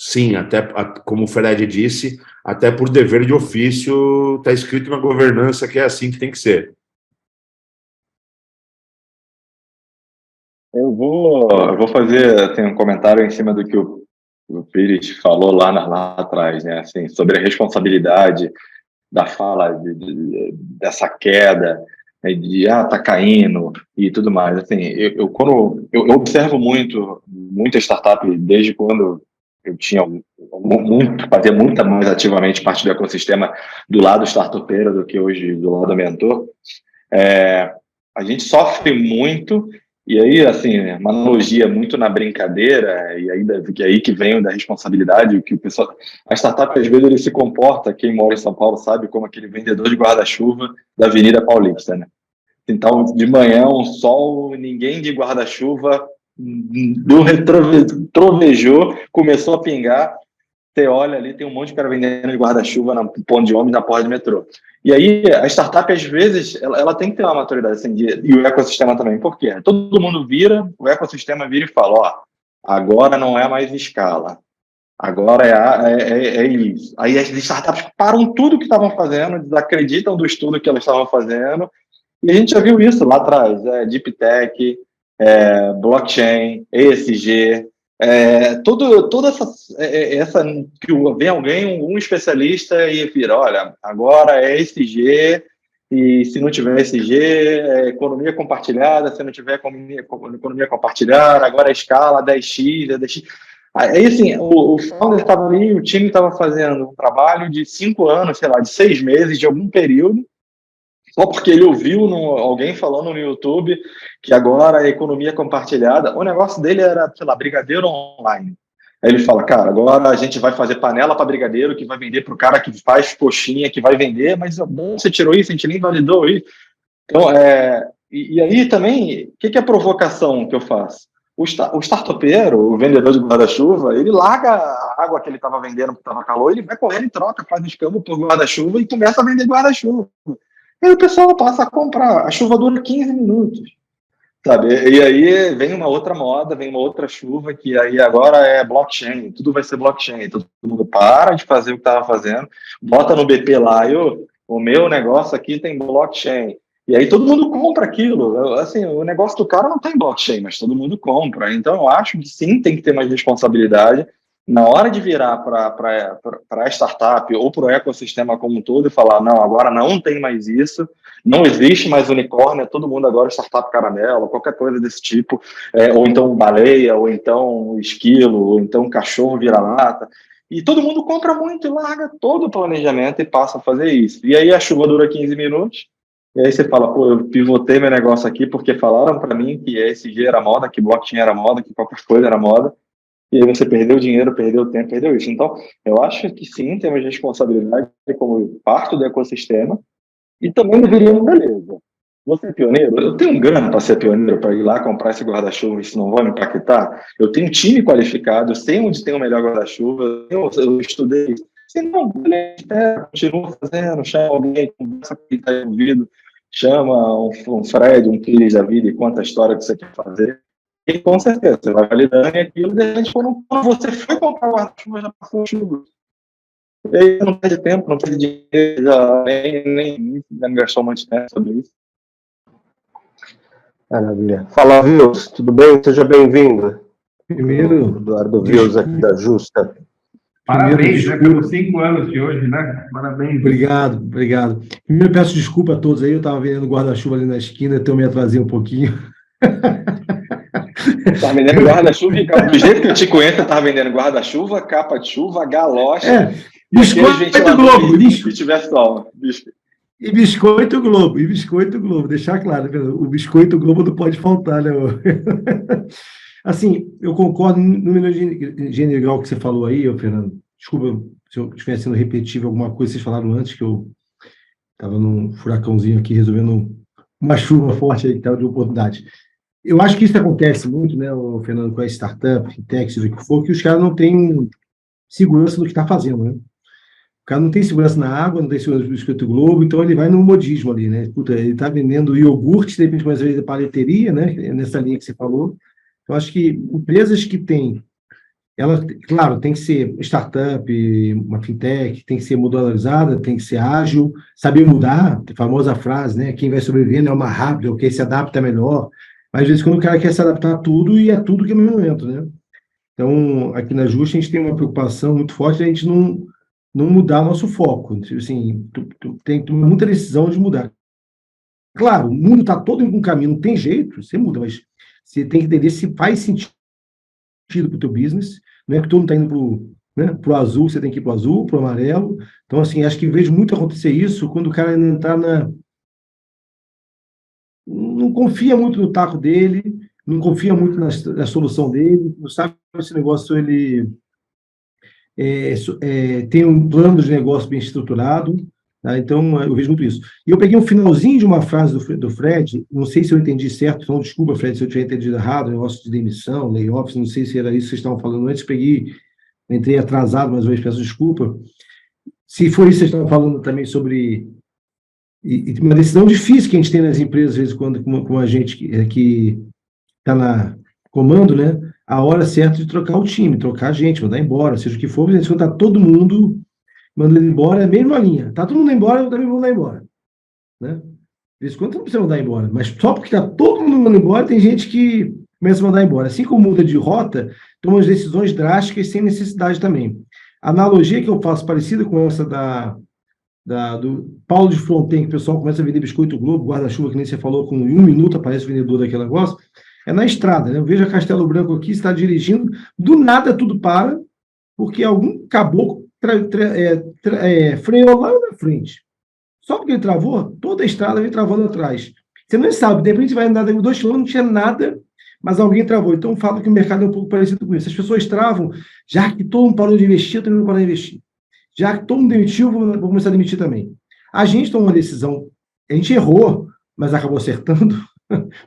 Sim, até como o Fred disse, até por dever de ofício, está escrito na governança que é assim que tem que ser. Eu vou fazer assim, um comentário em cima do que o Pires falou lá atrás, né? Assim, sobre a responsabilidade da fala dessa queda, né, tá caindo e tudo mais. Assim, quando eu observo muita startup desde quando eu tinha fazia muito mais ativamente parte do ecossistema do lado startupeiro do que hoje do lado mentor. A gente sofre muito. E aí, assim, uma analogia muito na brincadeira, e aí que vem da responsabilidade, que o pessoal... A startup, às vezes, ele se comporta, quem mora em São Paulo sabe, como aquele vendedor de guarda-chuva da Avenida Paulista, né? Então, de manhã, um sol, ninguém de guarda-chuva, trovejou, começou a pingar, você olha ali, tem um monte de cara vendendo de guarda-chuva no ponto de ônibus na porta de metrô. E aí, a startup, às vezes, ela tem que ter uma maturidade, assim, e o ecossistema também. Por quê? Todo mundo vira, o ecossistema vira e fala, ó, agora não é mais escala, agora é isso. Aí as startups param tudo que estavam fazendo, desacreditam do estudo que elas estavam fazendo, e a gente já viu isso lá atrás, Deep Tech, blockchain, ESG, toda essa que vem alguém, um especialista e vira, olha, agora é ESG, e se não tiver ESG, é economia compartilhada, se não tiver economia compartilhada, agora é escala 10x, é 10x. Aí, assim, o founder estava ali, o time estava fazendo um trabalho de 5 anos, sei lá, de 6 meses, de algum período, só porque ele ouviu alguém falando no YouTube que agora a economia compartilhada, o negócio dele era, sei lá, brigadeiro online. Aí ele fala, cara, agora a gente vai fazer panela para brigadeiro, que vai vender para o cara que faz coxinha, que vai vender, mas você tirou isso, a gente nem validou isso. Então, e aí também, o que é a provocação que eu faço? O startupeiro, o vendedor de guarda-chuva, ele larga a água que ele estava vendendo porque estava calor, ele vai correndo e troca, faz escambo por guarda-chuva e começa a vender guarda-chuva. E aí o pessoal passa a comprar. A chuva dura 15 minutos, sabe? E aí vem uma outra moda, vem uma outra chuva, que aí agora é blockchain, tudo vai ser blockchain. Todo mundo para de fazer o que estava fazendo, bota no BP lá, o meu negócio aqui tem blockchain. E aí todo mundo compra aquilo. Assim, o negócio do cara não tem blockchain, mas todo mundo compra. Então eu acho que sim, tem que ter mais responsabilidade. Na hora de virar para a startup ou para o ecossistema como um todo e falar, não, agora não tem mais isso, não existe mais unicórnio, é todo mundo agora startup caramelo, qualquer coisa desse tipo, ou então baleia, ou então esquilo, ou então cachorro vira-lata, e todo mundo compra muito e larga todo o planejamento e passa a fazer isso. E aí a chuva dura 15 minutos, e aí você fala, pô, eu pivotei meu negócio aqui porque falaram para mim que ESG era moda, que blockchain era moda, que qualquer coisa era moda, e aí você perdeu dinheiro, perdeu tempo, perdeu isso. Então, eu acho que sim, temos responsabilidade como parte do ecossistema, E também deveríamos, beleza. Você é pioneiro? Eu tenho grana para ser pioneiro, para ir lá comprar esse guarda-chuva, isso não vai me impactar? Eu tenho um time qualificado, eu sei onde tem o melhor guarda-chuva, eu estudei. Se não, beleza, continua fazendo, chama alguém, conversa com quem está envolvido, chama um Fred, um Cris da vida e conta a história que você quer fazer. E com certeza, você vai validando e aquilo, de repente, quando você foi comprar o guarda-chuva, já passou o chuva. E aí não perde tempo, não perde dinheiro, já nem gastou muito tempo sobre isso. Maravilha. Fala, Vils, tudo bem? Seja bem-vindo. Primeiro, Eduardo Vils, aqui da Justa. Parabéns, né, pelos 5 anos de hoje, né? Parabéns. Obrigado. Primeiro, peço desculpa a todos aí, eu estava vendendo guarda-chuva ali na esquina, então eu me atrasei um pouquinho. Estava vendendo guarda-chuva e do jeito que eu te conheço, eu estava vendendo guarda-chuva, capa de chuva, galocha. Biscoito Globo. Se tiver sol. E Biscoito Globo, deixar claro, o Biscoito Globo não pode faltar, né? Assim, eu concordo no número general que você falou aí, Fernando. Desculpa se eu estiver sendo repetitivo alguma coisa que vocês falaram antes, que eu estava num furacãozinho aqui, resolvendo uma chuva forte aí que estava de oportunidade. Eu acho que isso acontece muito, né, Fernando, com a startup, fintech, seja o que for, que os caras não têm segurança do que está fazendo, né? O cara não tem segurança na água, não tem segurança do Biscoito Globo, então ele vai no modismo ali, né? Puta, ele está vendendo iogurte, de repente, mais vezes, paleteria, né? Nessa linha que você falou. Eu acho que empresas que têm, ela, claro, tem que ser startup, uma fintech, tem que ser modularizada, tem que ser ágil, saber mudar, a famosa frase, né? Quem vai sobrevivendo é uma rápida, ou quem se adapta melhor. Mas, às vezes, quando o cara quer se adaptar a tudo, e é tudo que é no momento, né? Então, aqui na Justa, a gente tem uma preocupação muito forte de a gente não mudar nosso foco. Assim, tem que tomar muita decisão de mudar. Claro, o mundo está todo em um caminho, não tem jeito, você muda, mas você tem que entender se faz sentido para o teu business. Não é que todo mundo está indo para o azul, você tem que ir para o azul, para o amarelo. Então, assim, acho que vejo muito acontecer isso quando o cara não está não confia muito no taco dele, não confia muito na solução dele, não sabe se esse negócio ele tem um plano de negócio bem estruturado, tá? Então, eu vejo muito isso. E eu peguei um finalzinho de uma frase do Fred, não sei se eu entendi certo, então desculpa, Fred, se eu tiver entendido errado, negócio de demissão, layoffs, não sei se era isso que vocês estavam falando antes, entrei atrasado, mas hoje peço desculpa. Se for isso que vocês estavam falando também sobre uma decisão difícil que a gente tem nas empresas, às vezes, quando com a gente que está na comando, né? A hora certa de trocar o time, trocar a gente, mandar embora, seja o que for, quando está todo mundo mandando embora, é a mesma linha. Está todo mundo embora, eu também vou mandar embora. Né? De vez em quando não precisa mandar embora, mas só porque está todo mundo mandando embora, tem gente que começa a mandar embora. Assim como muda de rota, toma as decisões drásticas sem necessidade também. A analogia que eu faço, parecida com essa do Paulo de Fronten, que o pessoal começa a vender Biscoito Globo, guarda-chuva, que nem você falou, com 1 minuto aparece o vendedor daquele negócio, é na estrada, né? Eu vejo a Castelo Branco aqui, está dirigindo, do nada tudo para, porque algum caboclo freou lá na frente. Só porque ele travou, toda a estrada vem travando atrás. Você não sabe, de repente vai andar 2 km, não tinha nada, mas alguém travou. Então, eu falo que o mercado é um pouco parecido com isso. As pessoas travam, já que todo mundo parou de investir, eu também vou parar de investir. Já que todo mundo demitiu, eu vou começar a demitir também. A gente tomou uma decisão, a gente errou, mas acabou acertando.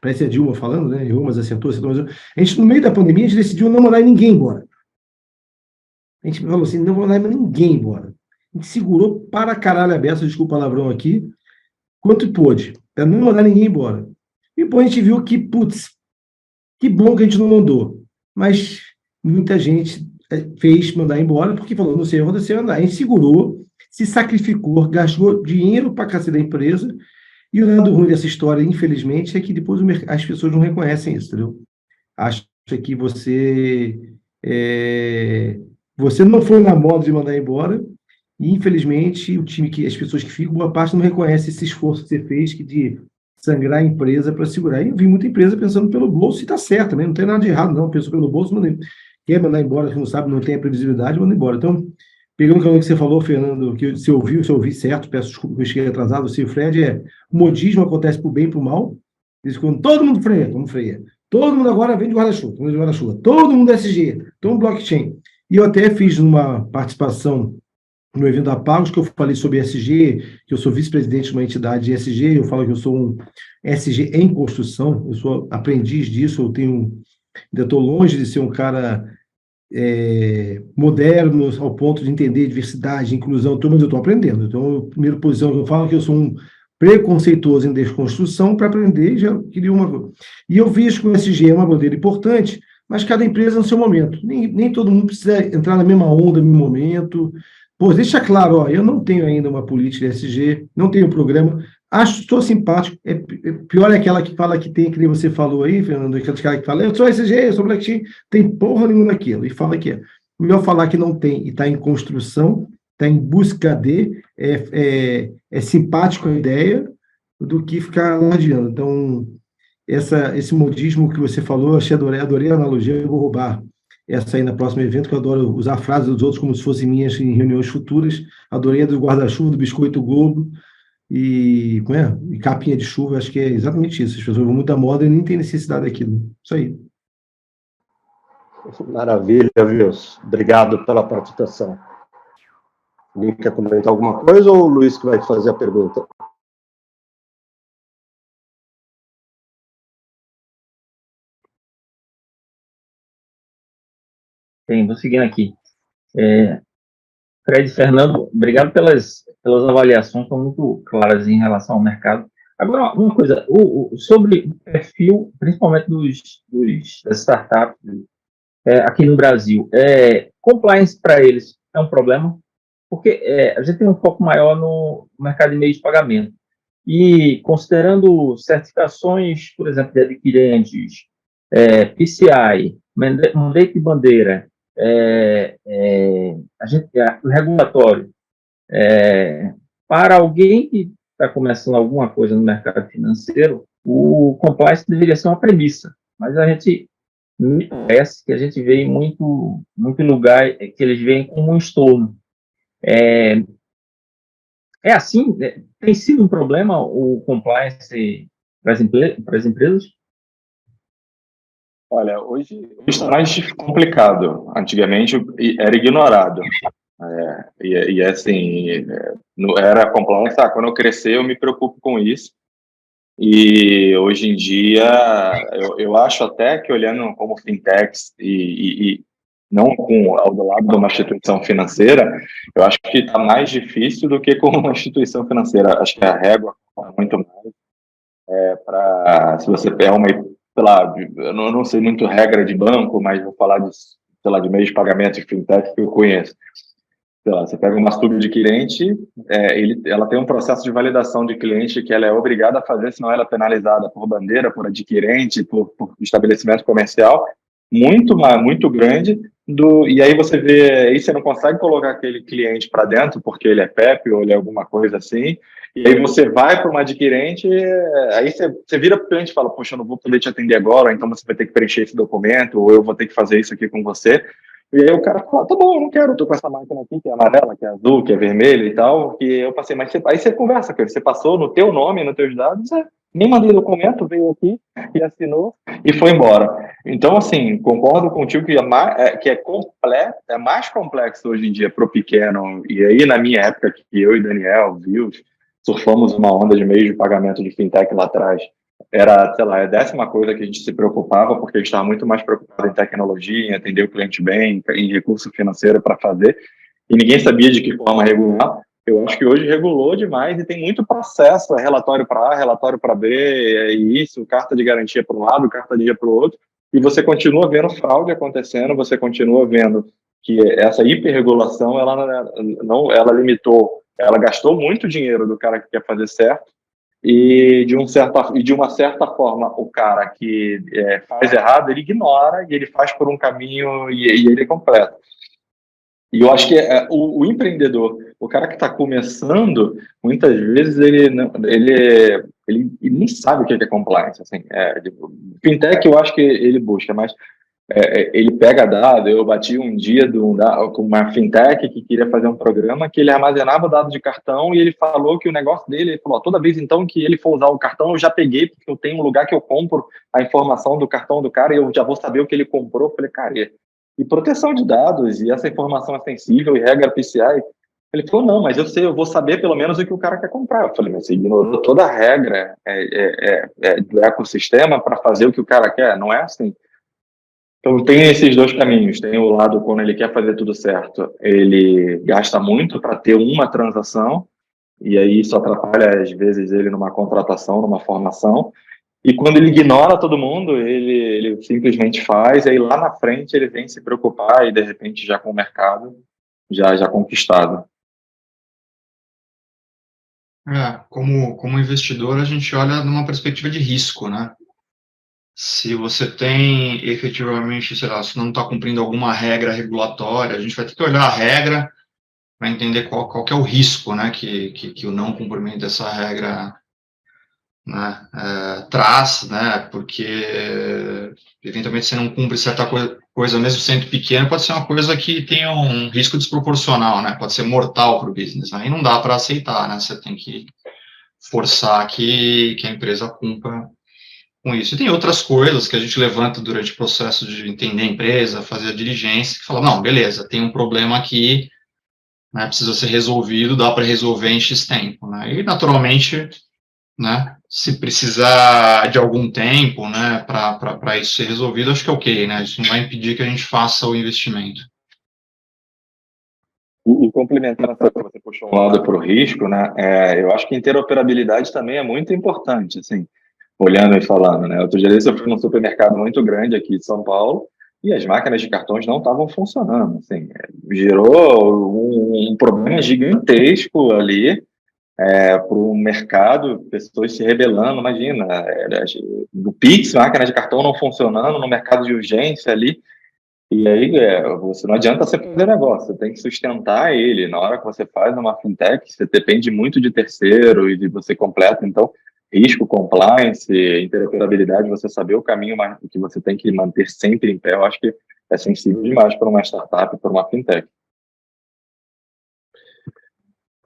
Parece a Dilma falando, né? Errou, mas acertou. A gente, no meio da pandemia, a gente decidiu não mandar ninguém embora. A gente falou assim, não vou mandar ninguém embora. A gente segurou para caralho a beça, desculpa o palavrão aqui, quanto pôde, para não mandar ninguém embora. E depois a gente viu que, putz, que bom que a gente não mandou. Mas muita gente fez mandar embora, porque falou, não sei onde você andar. A gente segurou, se sacrificou, gastou dinheiro para cacete da empresa. E o lado ruim dessa história, infelizmente, é que depois as pessoas não reconhecem isso, entendeu? Acha que você não foi na moda de mandar embora, e infelizmente as pessoas que ficam, boa parte não reconhece esse esforço que você fez de sangrar a empresa para segurar. E eu vi muita empresa pensando pelo bolso, e está certo, né? Não tem nada de errado, não. Pensou pelo bolso, quer mandar embora, que não sabe, não tem a previsibilidade, manda embora. Então, pegando o que você falou, Fernando, que se eu ouvi certo, peço desculpa que eu cheguei atrasado, você e o Fred, o modismo acontece por bem e por mal. Quando todo mundo freia, vamos freia. Todo mundo agora vende guarda-chuva, todo mundo SG, todo mundo blockchain. E eu até fiz uma participação no evento da Pagos, que eu falei sobre ESG, que eu sou vice-presidente de uma entidade ESG, eu falo que eu sou um ESG em construção, eu sou aprendiz disso, ainda estou longe de ser um cara moderno ao ponto de entender diversidade, inclusão, mas eu estou aprendendo. Então, a primeira posição que eu falo é que eu sou um preconceituoso em desconstrução para aprender, já queria uma coisa. E eu vejo que o ESG é uma bandeira importante, mas cada empresa no seu momento. Nem todo mundo precisa entrar na mesma onda, no mesmo momento. Pô, deixa claro, ó, eu não tenho ainda uma política de ESG, não tenho programa, estou simpático, pior é aquela que fala que tem, que nem você falou aí, Fernando, aqueles caras que falam, eu sou ESG, eu sou blockchain, tem porra nenhuma daquilo, e fala que é. Melhor falar que não tem e está em construção, está em busca de, é simpático a ideia, do que ficar alardeando. Então, esse modismo que você falou, adorei a analogia, eu vou roubar essa aí no próximo evento, que eu adoro usar frases dos outros como se fossem minhas em reuniões futuras, adorei a do guarda-chuva, do biscoito Globo, e capinha de chuva, acho que é exatamente isso, as pessoas vão muito à moda e nem tem necessidade daquilo, isso aí. Maravilha, Wilson. Obrigado pela participação. Alguém quer comentar alguma coisa ou o Luiz que vai fazer a pergunta? Vou seguindo aqui. Fred e Fernando, obrigado pelas avaliações, estão muito claras em relação ao mercado. Agora, uma coisa, sobre o perfil, principalmente das startups aqui no Brasil, compliance para eles é um problema, porque a gente tem um foco maior no mercado de meios de pagamento. E considerando certificações, por exemplo, de adquirentes, PCI, mandate de bandeira, o regulatório, para alguém que está começando alguma coisa no mercado financeiro, o compliance deveria ser uma premissa, mas me parece que a gente vê em muito lugar que eles veem como um estorno. Assim, tem sido um problema o compliance para as empresas? Olha, hoje está mais complicado. Antigamente era ignorado. Assim, não era compliance. Quando eu crescer, eu me preocupo com isso. E hoje em dia, eu acho até que olhando como fintechs e não ao lado de uma instituição financeira, eu acho que está mais difícil do que com uma instituição financeira. Acho que a régua é muito mais se você é uma, sei lá, eu não sei muito regra de banco, mas vou falar de meios de pagamento de fintech que eu conheço. Sei lá, você pega uma subadquirente, ela tem um processo de validação de cliente que ela é obrigada a fazer, senão ela é penalizada por bandeira, por adquirente, por estabelecimento comercial, muito grande, e aí você vê, aí você não consegue colocar aquele cliente para dentro, porque ele é PEP ou ele é alguma coisa assim, e aí você vai para uma adquirente, aí você vira para o cliente e fala, poxa, eu não vou poder te atender agora, então você vai ter que preencher esse documento, ou eu vou ter que fazer isso aqui com você. E aí o cara fala, tá bom, eu não quero, eu tô com essa máquina aqui, que é amarela, que é azul, que é vermelha e tal, que eu passei, mas aí você conversa com ele, você passou no teu nome, nos teus dados, nem mandei documento, veio aqui e assinou e foi embora. Então, assim, concordo contigo que é mais complexo hoje em dia para o pequeno, e aí na minha época que eu e Daniel, surfamos uma onda de meios de pagamento de fintech lá atrás, era, sei lá, a 10ª coisa que a gente se preocupava, porque a gente estava muito mais preocupado em tecnologia, em atender o cliente bem, em recurso financeiro para fazer, e ninguém sabia de que forma regular. Eu acho que hoje regulou demais e tem muito processo, relatório para A, relatório para B, isso, carta de garantia para um lado, carta de dia para o outro, e você continua vendo fraude acontecendo, você continua vendo que essa hiperregulação, ela limitou, ela gastou muito dinheiro do cara que quer fazer certo, e de uma certa forma o cara que faz errado, ele ignora e ele faz por um caminho e ele é completo. E eu acho que o empreendedor, o cara que está começando, muitas vezes ele nem sabe o que é compliance. Assim, fintech eu acho que ele busca, mas ele pega dado. Eu bati um dia com uma fintech que queria fazer um programa que ele armazenava dado de cartão e ele falou que o negócio dele, ele falou, toda vez então que ele for usar o cartão, eu já peguei, porque eu tenho um lugar que eu compro a informação do cartão do cara e eu já vou saber o que ele comprou. Eu falei, cara, e proteção de dados, e essa informação é sensível, e regra PCI, Ele falou, não, mas eu vou saber pelo menos o que o cara quer comprar. Eu falei, mas você ignorou toda a regra do ecossistema para fazer o que o cara quer? Não é assim. Então, tem esses dois caminhos. Tem o lado quando ele quer fazer tudo certo, ele gasta muito para ter uma transação, e aí isso atrapalha, às vezes, ele numa contratação, numa formação. E quando ele ignora todo mundo, ele simplesmente faz, e aí lá na frente ele vem se preocupar, e de repente já com o mercado já conquistado. Como investidor, a gente olha numa perspectiva de risco, né? Se você tem efetivamente, sei lá, se não está cumprindo alguma regra regulatória, a gente vai ter que olhar a regra para entender qual que é o risco, né, que o não cumprimento dessa regra, né, traz, né, porque eventualmente você não cumpre certa coisa, mesmo sendo pequena, pode ser uma coisa que tenha um risco desproporcional, né, pode ser mortal para o business, aí não dá para aceitar, né, você tem que forçar que a empresa cumpra com isso. E tem outras coisas que a gente levanta durante o processo de entender a empresa, fazer a diligência, que fala, não, beleza, tem um problema aqui, né, precisa ser resolvido, dá para resolver em X tempo, né, e naturalmente, né, se precisar de algum tempo, né, para isso ser resolvido, acho que é ok, né, isso não vai impedir que a gente faça o investimento. E complementando essa que você puxou um lado para o risco, né, eu acho que interoperabilidade também é muito importante, assim, olhando e falando, né, outro dia eu fui num supermercado muito grande aqui de São Paulo, e as máquinas de cartões não estavam funcionando, assim, gerou um problema gigantesco ali, para o mercado, pessoas se rebelando, imagina, no Pix, máquina de cartão não funcionando, no mercado de urgência ali, e aí você não adianta você fazer negócio, você tem que sustentar ele, na hora que você faz uma fintech, você depende muito de terceiro e de você completa, então, risco, compliance, interoperabilidade, você saber o caminho que você tem que manter sempre em pé, eu acho que é sensível demais para uma startup, para uma fintech.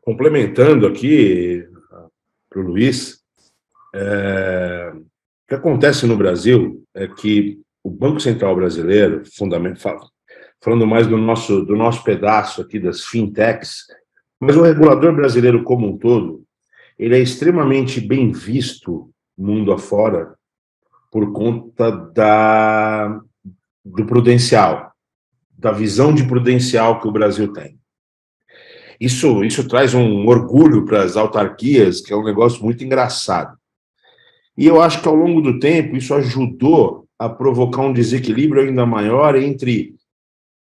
Complementando aqui para o Luiz, o que acontece no Brasil é que o Banco Central Brasileiro, falando mais do nosso pedaço aqui das fintechs, mas o regulador brasileiro como um todo, ele é extremamente bem visto mundo afora por conta do prudencial, da visão de prudencial que o Brasil tem. Isso traz um orgulho para as autarquias, que é um negócio muito engraçado. E eu acho que ao longo do tempo isso ajudou a provocar um desequilíbrio ainda maior entre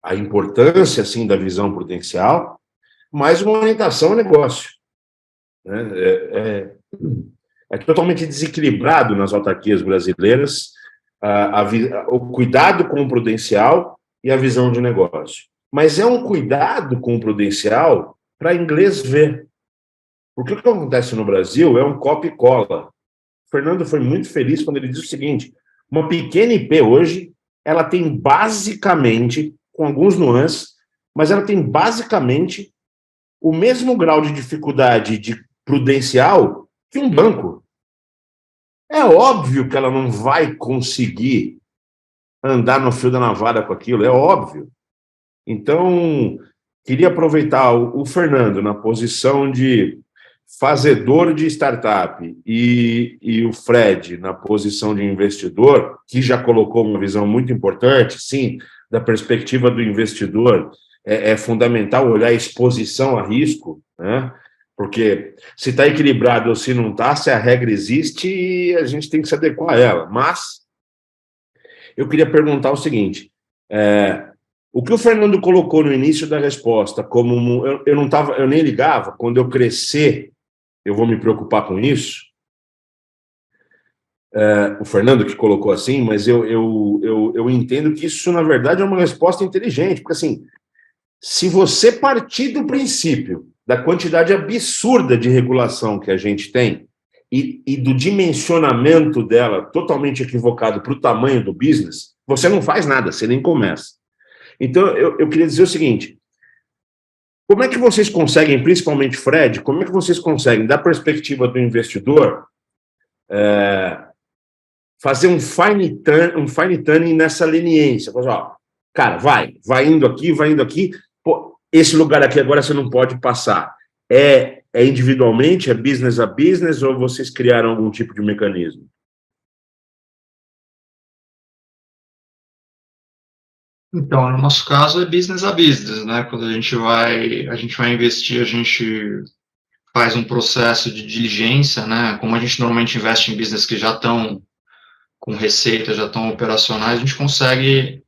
a importância, assim, da visão prudencial, mas uma orientação ao negócio. É totalmente desequilibrado nas autarquias brasileiras o cuidado com o prudencial e a visão de negócio. Mas é um cuidado com o prudencial para inglês ver. Porque o que acontece no Brasil é um copia e cola. O Fernando foi muito feliz quando ele disse o seguinte, uma pequena IP hoje, ela tem basicamente, com alguns nuances, mas ela tem basicamente o mesmo grau de dificuldade de prudencial que um banco. É óbvio que ela não vai conseguir andar no fio da navalha com aquilo, é óbvio. Então, queria aproveitar o Fernando na posição de fazedor de startup e o Fred na posição de investidor, que já colocou uma visão muito importante, sim, da perspectiva do investidor, é fundamental olhar a exposição a risco, né? Porque se está equilibrado ou se não está, se a regra existe, a gente tem que se adequar a ela. Mas eu queria perguntar o seguinte, o que o Fernando colocou no início da resposta, como eu nem ligava, quando eu crescer, eu vou me preocupar com isso. O Fernando que colocou assim, mas eu entendo que isso, na verdade, é uma resposta inteligente, porque assim, se você partir do princípio da quantidade absurda de regulação que a gente tem e do dimensionamento dela totalmente equivocado para o tamanho do business, você não faz nada, você nem começa. Então, eu queria dizer o seguinte, como é que vocês conseguem, principalmente Fred, como é que vocês conseguem, da perspectiva do investidor, fazer um fine tuning nessa leniência? Cara, vai indo aqui, pô, esse lugar aqui agora você não pode passar. É individualmente, é business a business, ou vocês criaram algum tipo de mecanismo? Então, no nosso caso é business a business, né? Quando a gente vai investir, a gente faz um processo de diligência, né? Como a gente normalmente investe em business que já estão com receita, já estão operacionais, a gente consegue,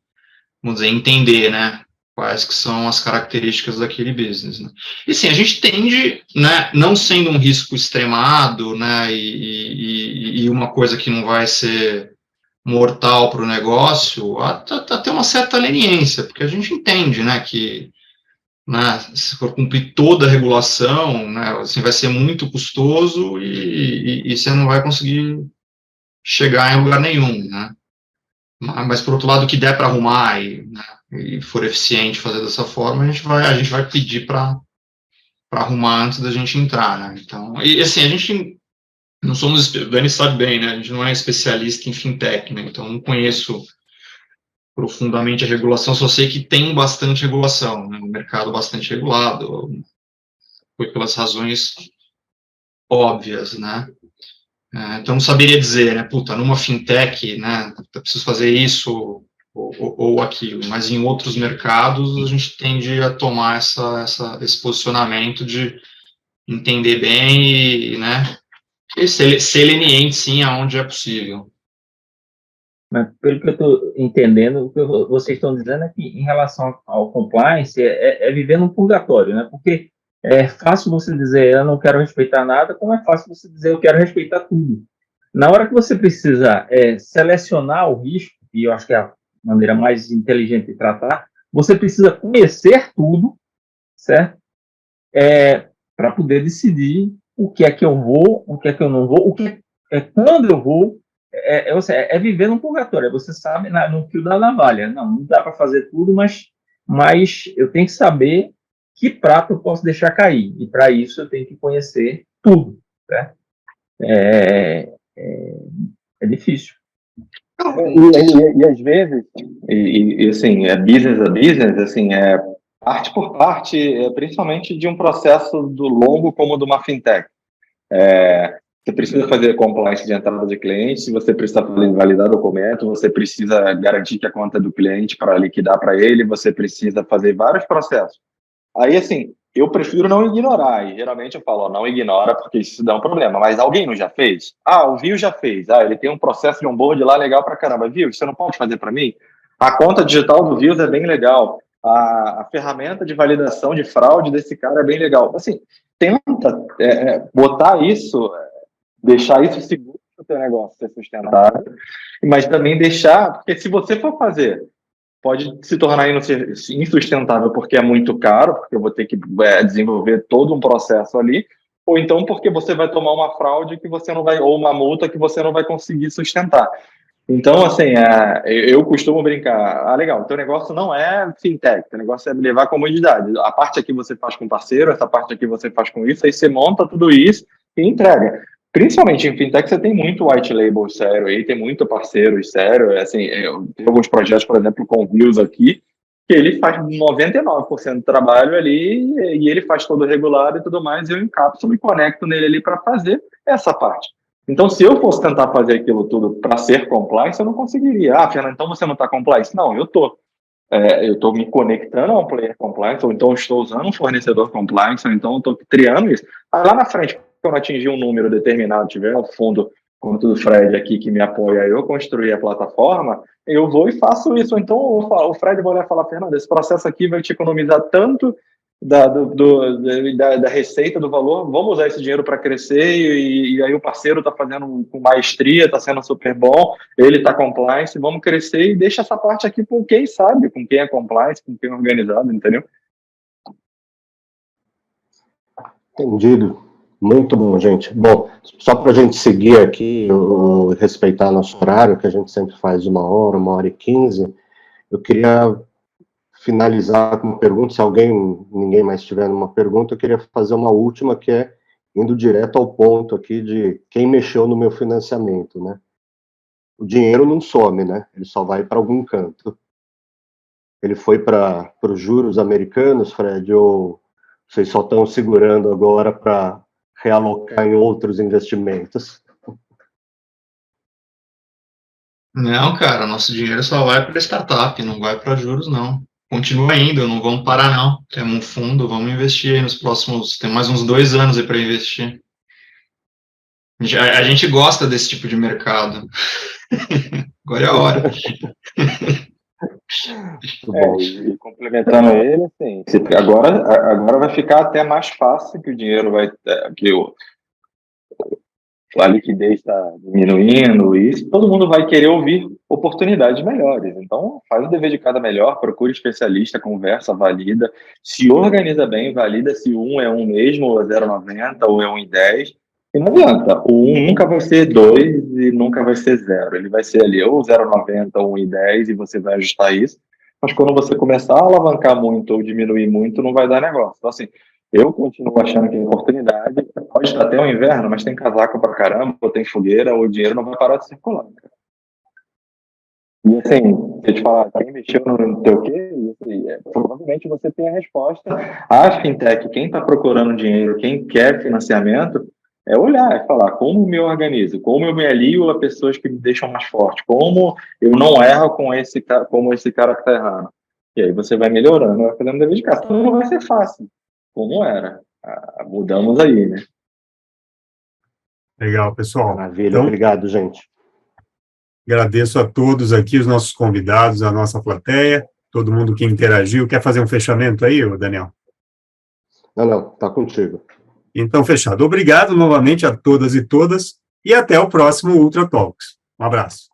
vamos dizer, entender, né? Quais que são as características daquele business, né? E sim, a gente tende, né? Não sendo um risco extremado, né? E uma coisa que não vai ser mortal para o negócio, a ter uma certa leniência, porque a gente entende, né, que, né, se for cumprir toda a regulação, né, assim, vai ser muito custoso e você não vai conseguir chegar em lugar nenhum, né. Mas, por outro lado, o que der para arrumar né, e for eficiente fazer dessa forma, a gente vai pedir para arrumar antes da gente entrar, né. Então, e assim, a gente não somos, o Dani sabe bem, né, a gente não é especialista em fintech, né, então não conheço profundamente a regulação, só sei que tem bastante regulação, né, um mercado bastante regulado, foi pelas razões óbvias, né. Então, não saberia dizer, né, puta, numa fintech, né, eu preciso fazer isso ou aquilo, mas em outros mercados a gente tende a tomar esse posicionamento de entender bem e, né, e ser leniente, sim, aonde é possível. Mas, pelo que eu estou entendendo, o que vocês estão dizendo é que, em relação ao compliance, é viver num purgatório, né? Porque é fácil você dizer, eu não quero respeitar nada, como é fácil você dizer, eu quero respeitar tudo. Na hora que você precisa selecionar o risco, e eu acho que é a maneira mais inteligente de tratar, você precisa conhecer tudo, certo? Para poder decidir o que é que eu vou, o que é que eu não vou, quando eu vou, viver num purgatório, você sabe, no fio da navalha, não dá para fazer tudo, mas eu tenho que saber que prato eu posso deixar cair, e para isso eu tenho que conhecer tudo, né? É difícil. E às vezes, assim, é business a business, assim, parte por parte, principalmente de um processo do longo como de uma fintech. Você precisa fazer compliance de entrada de cliente, você precisa validar documento, você precisa garantir que a conta é do cliente para liquidar para ele, você precisa fazer vários processos. Aí, assim, eu prefiro não ignorar, e geralmente eu falo, não ignora, porque isso dá um problema, mas alguém não já fez? O Viu já fez, ele tem um processo de onboard lá legal pra caramba, Viu, você não pode fazer para mim? A conta digital do Viu é bem legal, a ferramenta de validação de fraude desse cara é bem legal. Assim, tenta botar isso, deixar isso seguro para o teu negócio ser sustentável, mas também deixar, porque se você for fazer, pode se tornar insustentável porque é muito caro, porque eu vou ter que desenvolver todo um processo ali, ou então porque você vai tomar uma fraude que você não vai, ou uma multa que você não vai conseguir sustentar. Então, assim, eu costumo brincar, legal, o teu negócio não é fintech, o teu negócio é levar comodidade. A parte aqui você faz com parceiro, essa parte aqui você faz com isso, aí você monta tudo isso e entrega. Principalmente em fintech, você tem muito white label sério aí, tem muito parceiro sério. Assim, eu tenho alguns projetos, por exemplo, com o Views aqui, que ele faz 99% do trabalho ali e ele faz todo regulado e tudo mais, e eu encapsulo e conecto nele ali para fazer essa parte. Então, se eu fosse tentar fazer aquilo tudo para ser compliance, eu não conseguiria. Fernando, então você não está compliance? Não, eu estou. Eu estou me conectando a um player compliance, ou então estou usando um fornecedor compliance, ou então estou criando isso. Aí lá na frente, quando atingir um número determinado, tiver um fundo, como do Fred aqui, que me apoia, eu construir a plataforma, eu vou e faço isso. Então o Fred vai olhar e falar, Fernando, esse processo aqui vai te economizar tanto da receita, do valor, vamos usar esse dinheiro para crescer, e aí o parceiro está fazendo com maestria, está sendo super bom, ele está compliance, vamos crescer e deixa essa parte aqui com quem sabe, com quem é compliance, com quem é organizado, entendeu? Entendido. Muito bom, gente. Bom, só para a gente seguir aqui, respeitar nosso horário, que a gente sempre faz 1h e 15, eu queria finalizar com uma pergunta, se ninguém mais tiver uma pergunta, eu queria fazer uma última, que é indo direto ao ponto aqui de quem mexeu no meu financiamento, né? O dinheiro não some, né? Ele só vai para algum canto. ele foi para os juros americanos, Fred, ou vocês só estão segurando agora para realocar em outros investimentos? Não, cara, nosso dinheiro só vai para startup, não vai para juros, não. Continua indo, não vamos parar, não. Temos um fundo, vamos investir aí nos próximos. Tem mais uns 2 anos aí para investir. A gente gosta desse tipo de mercado. Agora é a hora. E complementando ele, assim, agora vai ficar até mais fácil que o dinheiro vai. A liquidez está diminuindo, e isso, todo mundo vai querer ouvir oportunidades melhores. Então, faz o dever de cada melhor, procure especialista, conversa, valida, se organiza bem, valida se o 1 é 1 mesmo, ou é 0,90, ou é 1,10. E não adianta, o 1 nunca vai ser 2 e nunca vai ser 0. Ele vai ser ali ou 0,90 ou 1,10 e você vai ajustar isso. Mas quando você começar a alavancar muito ou diminuir muito, não vai dar negócio. Então, assim, eu continuo achando que é oportunidade. Pode estar até o inverno, mas tem casaco pra caramba, ou tem fogueira, ou o dinheiro não vai parar de circular. Cara. E assim, se eu te falar, quem investiu no teu quê? Provavelmente você tem a resposta. A fintech, quem está procurando dinheiro, quem quer financiamento, é olhar, é falar como eu me organizo, como eu me alio a pessoas que me deixam mais forte, como eu não erro como esse cara que está errando. E aí você vai melhorando, vai fazendo dever de casa. Então não vai ser fácil, como era. Mudamos aí, né? Legal, pessoal. Maravilha, então, obrigado, gente. Agradeço a todos aqui, os nossos convidados, a nossa plateia, todo mundo que interagiu. Quer fazer um fechamento aí, Daniel? Não, tá contigo. Então, fechado. Obrigado novamente a todas e todas e até o próximo Ultra Talks. Um abraço.